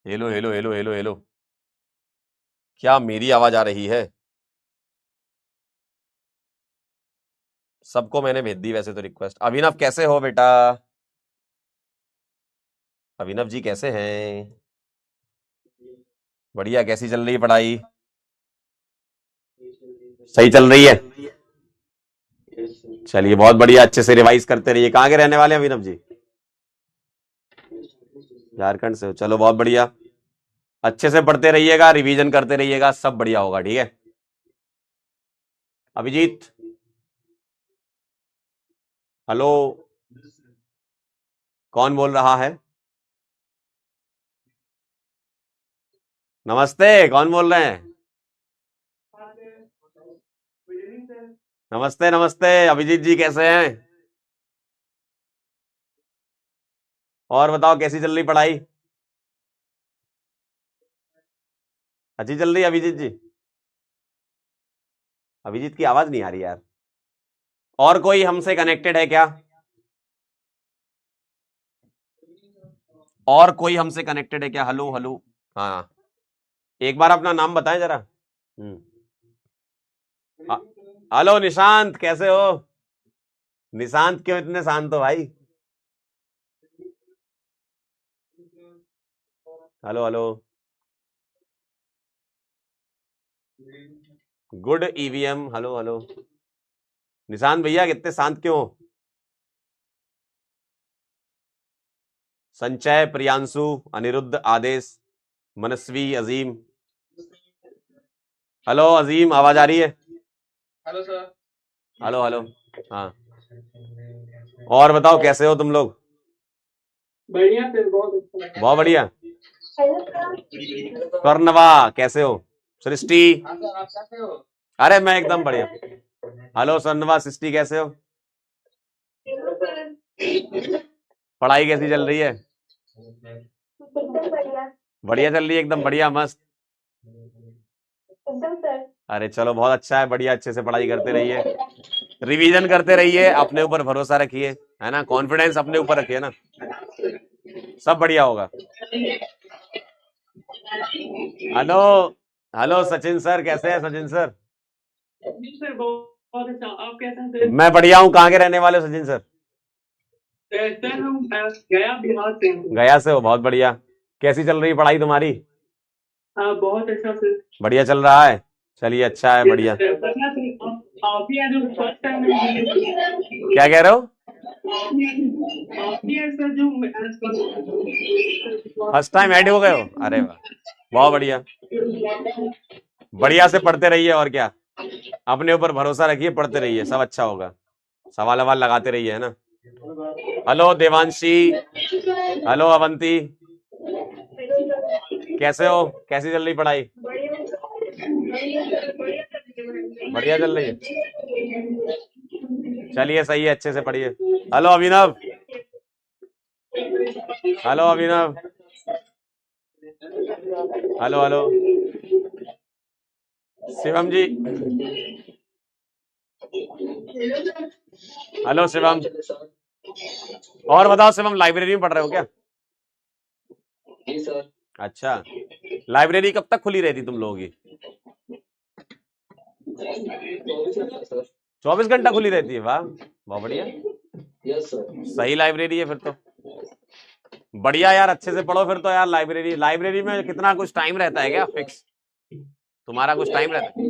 Hello hello hello hello hello, क्या मेरी आवाज आ रही है? सबको मैंने भेज दी वैसे तो रिक्वेस्ट। अभिनव कैसे हो बेटा? अभिनव जी कैसे हैं? बढ़िया, कैसी चल रही है पढ़ाई? सही चल रही है? चलिए बहुत बढ़िया, अच्छे से रिवाइज करते रहिए। कहाँ के रहने वाले हैं अभिनव जी? झारखंड से हो, चलो बहुत बढ़िया, अच्छे से पढ़ते रहिएगा, रिवीजन करते रहिएगा, सब बढ़िया होगा। ठीक है अभिजीत, हेलो, कौन बोल रहा है? नमस्ते, कौन बोल रहे हैं? नमस्ते नमस्ते, अभिजीत जी कैसे हैं? और बताओ कैसी चल रही पढ़ाई? अच्छी चल रही है अभिजीत जी? अभिजीत की आवाज नहीं आ रही यार। और कोई हमसे कनेक्टेड है क्या? और कोई हमसे कनेक्टेड है क्या? हेलो हेलो, हाँ, एक बार अपना नाम बताएं जरा। अ- हेलो निशांत, कैसे हो? निशांत क्यों इतने शांत हो भाई? Hello hello, good EVM, hello hello. Nishant भैया कितने शांत क्यों हो? संचय, प्रियांशु, अनिरुद्ध, आदेश, मनस्वी, अजीम। हेलो अजीम, आवाज आ रही है? Hello sir. हेलो हेलो, हाँ, और बताओ कैसे हो तुम लोग? बढ़िया सर, बहुत बहुत बढ़िया। कर्णवा कैसे हो? सृष्टि, हाँ सर, आप कैसे हो? अरे मैं एकदम बढ़िया। हेलो सर्णवा, सृष्टि कैसे हो? पढ़ाई कैसी चल रही है? बढ़िया चल रही है, एकदम बढ़िया, मस्त। अरे चलो बहुत अच्छा है, बढ़िया, अच्छे से पढ़ाई करते रहिए, रिवीजन करते रहिए, अपने ऊपर भरोसा रखिए, है ना, कॉन्फिडेंस अपने ऊपर रखिए ना, सब बढ़िया होगा। हेलो हेलो सचिन सर, कैसे हैं सचिन सर? सर बहुत अच्छा, आप कैसे हैं सर? मैं बढ़िया हूँ। कहाँ के रहने वाले हो सचिन सर? सर हम गया बिहार से हैं। गया से हो, बहुत बढ़िया। कैसी चल रही है पढ़ाई तुम्हारी? बहुत अच्छा सर। बढ़िया चल रहा है, चलिए अच्छा है, बढ़िया। बढ़िया सर, आप भी हैं जो फर्स्ट टाइम में। क्या कह रहे हो? आप भी हैं सर जो फर्स्ट टाइम ऐड हो गए हो? अरे वाह, बहुत बढ़िया, बढ़िया से पढ़ते रहिए, और क्या, अपने ऊपर भरोसा रखिए, पढ़ते रहिए, सब अच्छा होगा, सवाल ववाल लगाते रहिए, है ना। हेलो देवांशी, हेलो अवंती, कैसे हो? कैसी चल रही पढ़ाई? बढ़िया चल रही है, चलिए सही है, अच्छे से पढ़िए। हेलो अभिनव, हेलो अभिनव, हेलो हेलो, शिवम जी, हेलो शिवम। और बताओ शिवम, लाइब्रेरी में पढ़ रहे हो क्या? जी सर। अच्छा, लाइब्रेरी कब तक खुली रहती तुम लोगों की? 24 घंटा खुली रहती है? वाह, बहुत बढ़िया, यस सर। सही लाइब्रेरी है फिर तो। बढ़िया यार, अच्छे से पढ़ो फिर तो यार। लाइब्रेरी में कितना कुछ टाइम रहता है क्या फिक्स? तुम्हारा कुछ टाइम रहता है?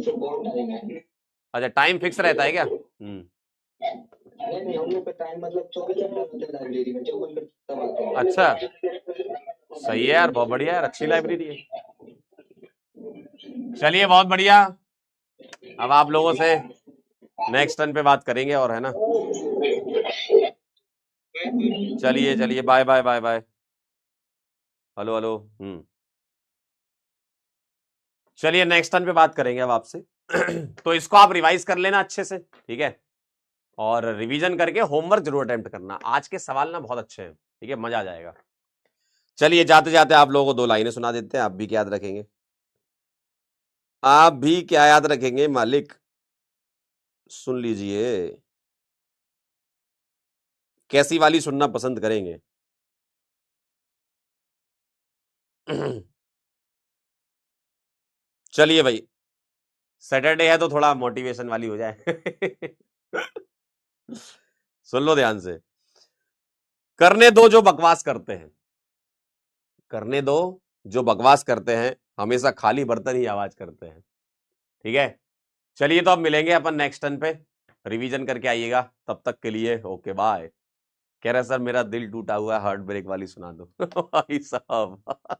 अच्छा, टाइम फिक्स रहता है क्या? नहीं, हम लोग का टाइम मतलब 24 घंटे होता है लाइब्रेरी में, जो मन करता तब आते हैं। अच्छा, सही है यार, बहुत बढ़िया यार, अच्छी लाइब्रेरी है। चलिए बहुत बढ़िया। अब आप लोगों से नेक्स्ट टर्न पे बात करेंगे और, है ना। चलिए चलिए, bye bye bye bye. Hello hello. चलिए नेक्स्ट टर्न पे बात करेंगे अब आपसे। तो इसको आप रिवाइज कर लेना अच्छे से, ठीक है। और रिवीजन करके होमवर्क जरूर अटेम्प्ट करना। आज के सवाल ना बहुत अच्छे हैं, ठीक है, मजा आ जाएगा। चलिए जाते जाते आप लोगों को 2 लाइनें सुना देते हैं। आप भी क्या याद रखेंगे? आप भी क्या याद रखेंगे मालिक? सुन लीजिए। कैसी वाली सुनना पसंद करेंगे? चलिए भाई, सैटरडे है तो थोड़ा मोटिवेशन वाली हो जाए। सुन लो ध्यान से। करने दो जो बकवास करते हैं, करने दो जो बकवास करते हैं, हमेशा खाली बर्तन ही आवाज करते हैं, ठीक है। चलिए तो अब मिलेंगे अपन नेक्स्ट टर्न पे। रिवीजन करके आइएगा, तब तक के लिए ओके बाय। कह रहे सर मेरा दिल टूटा हुआ है, हार्ट ब्रेक वाली सुना दो। भाई साहब।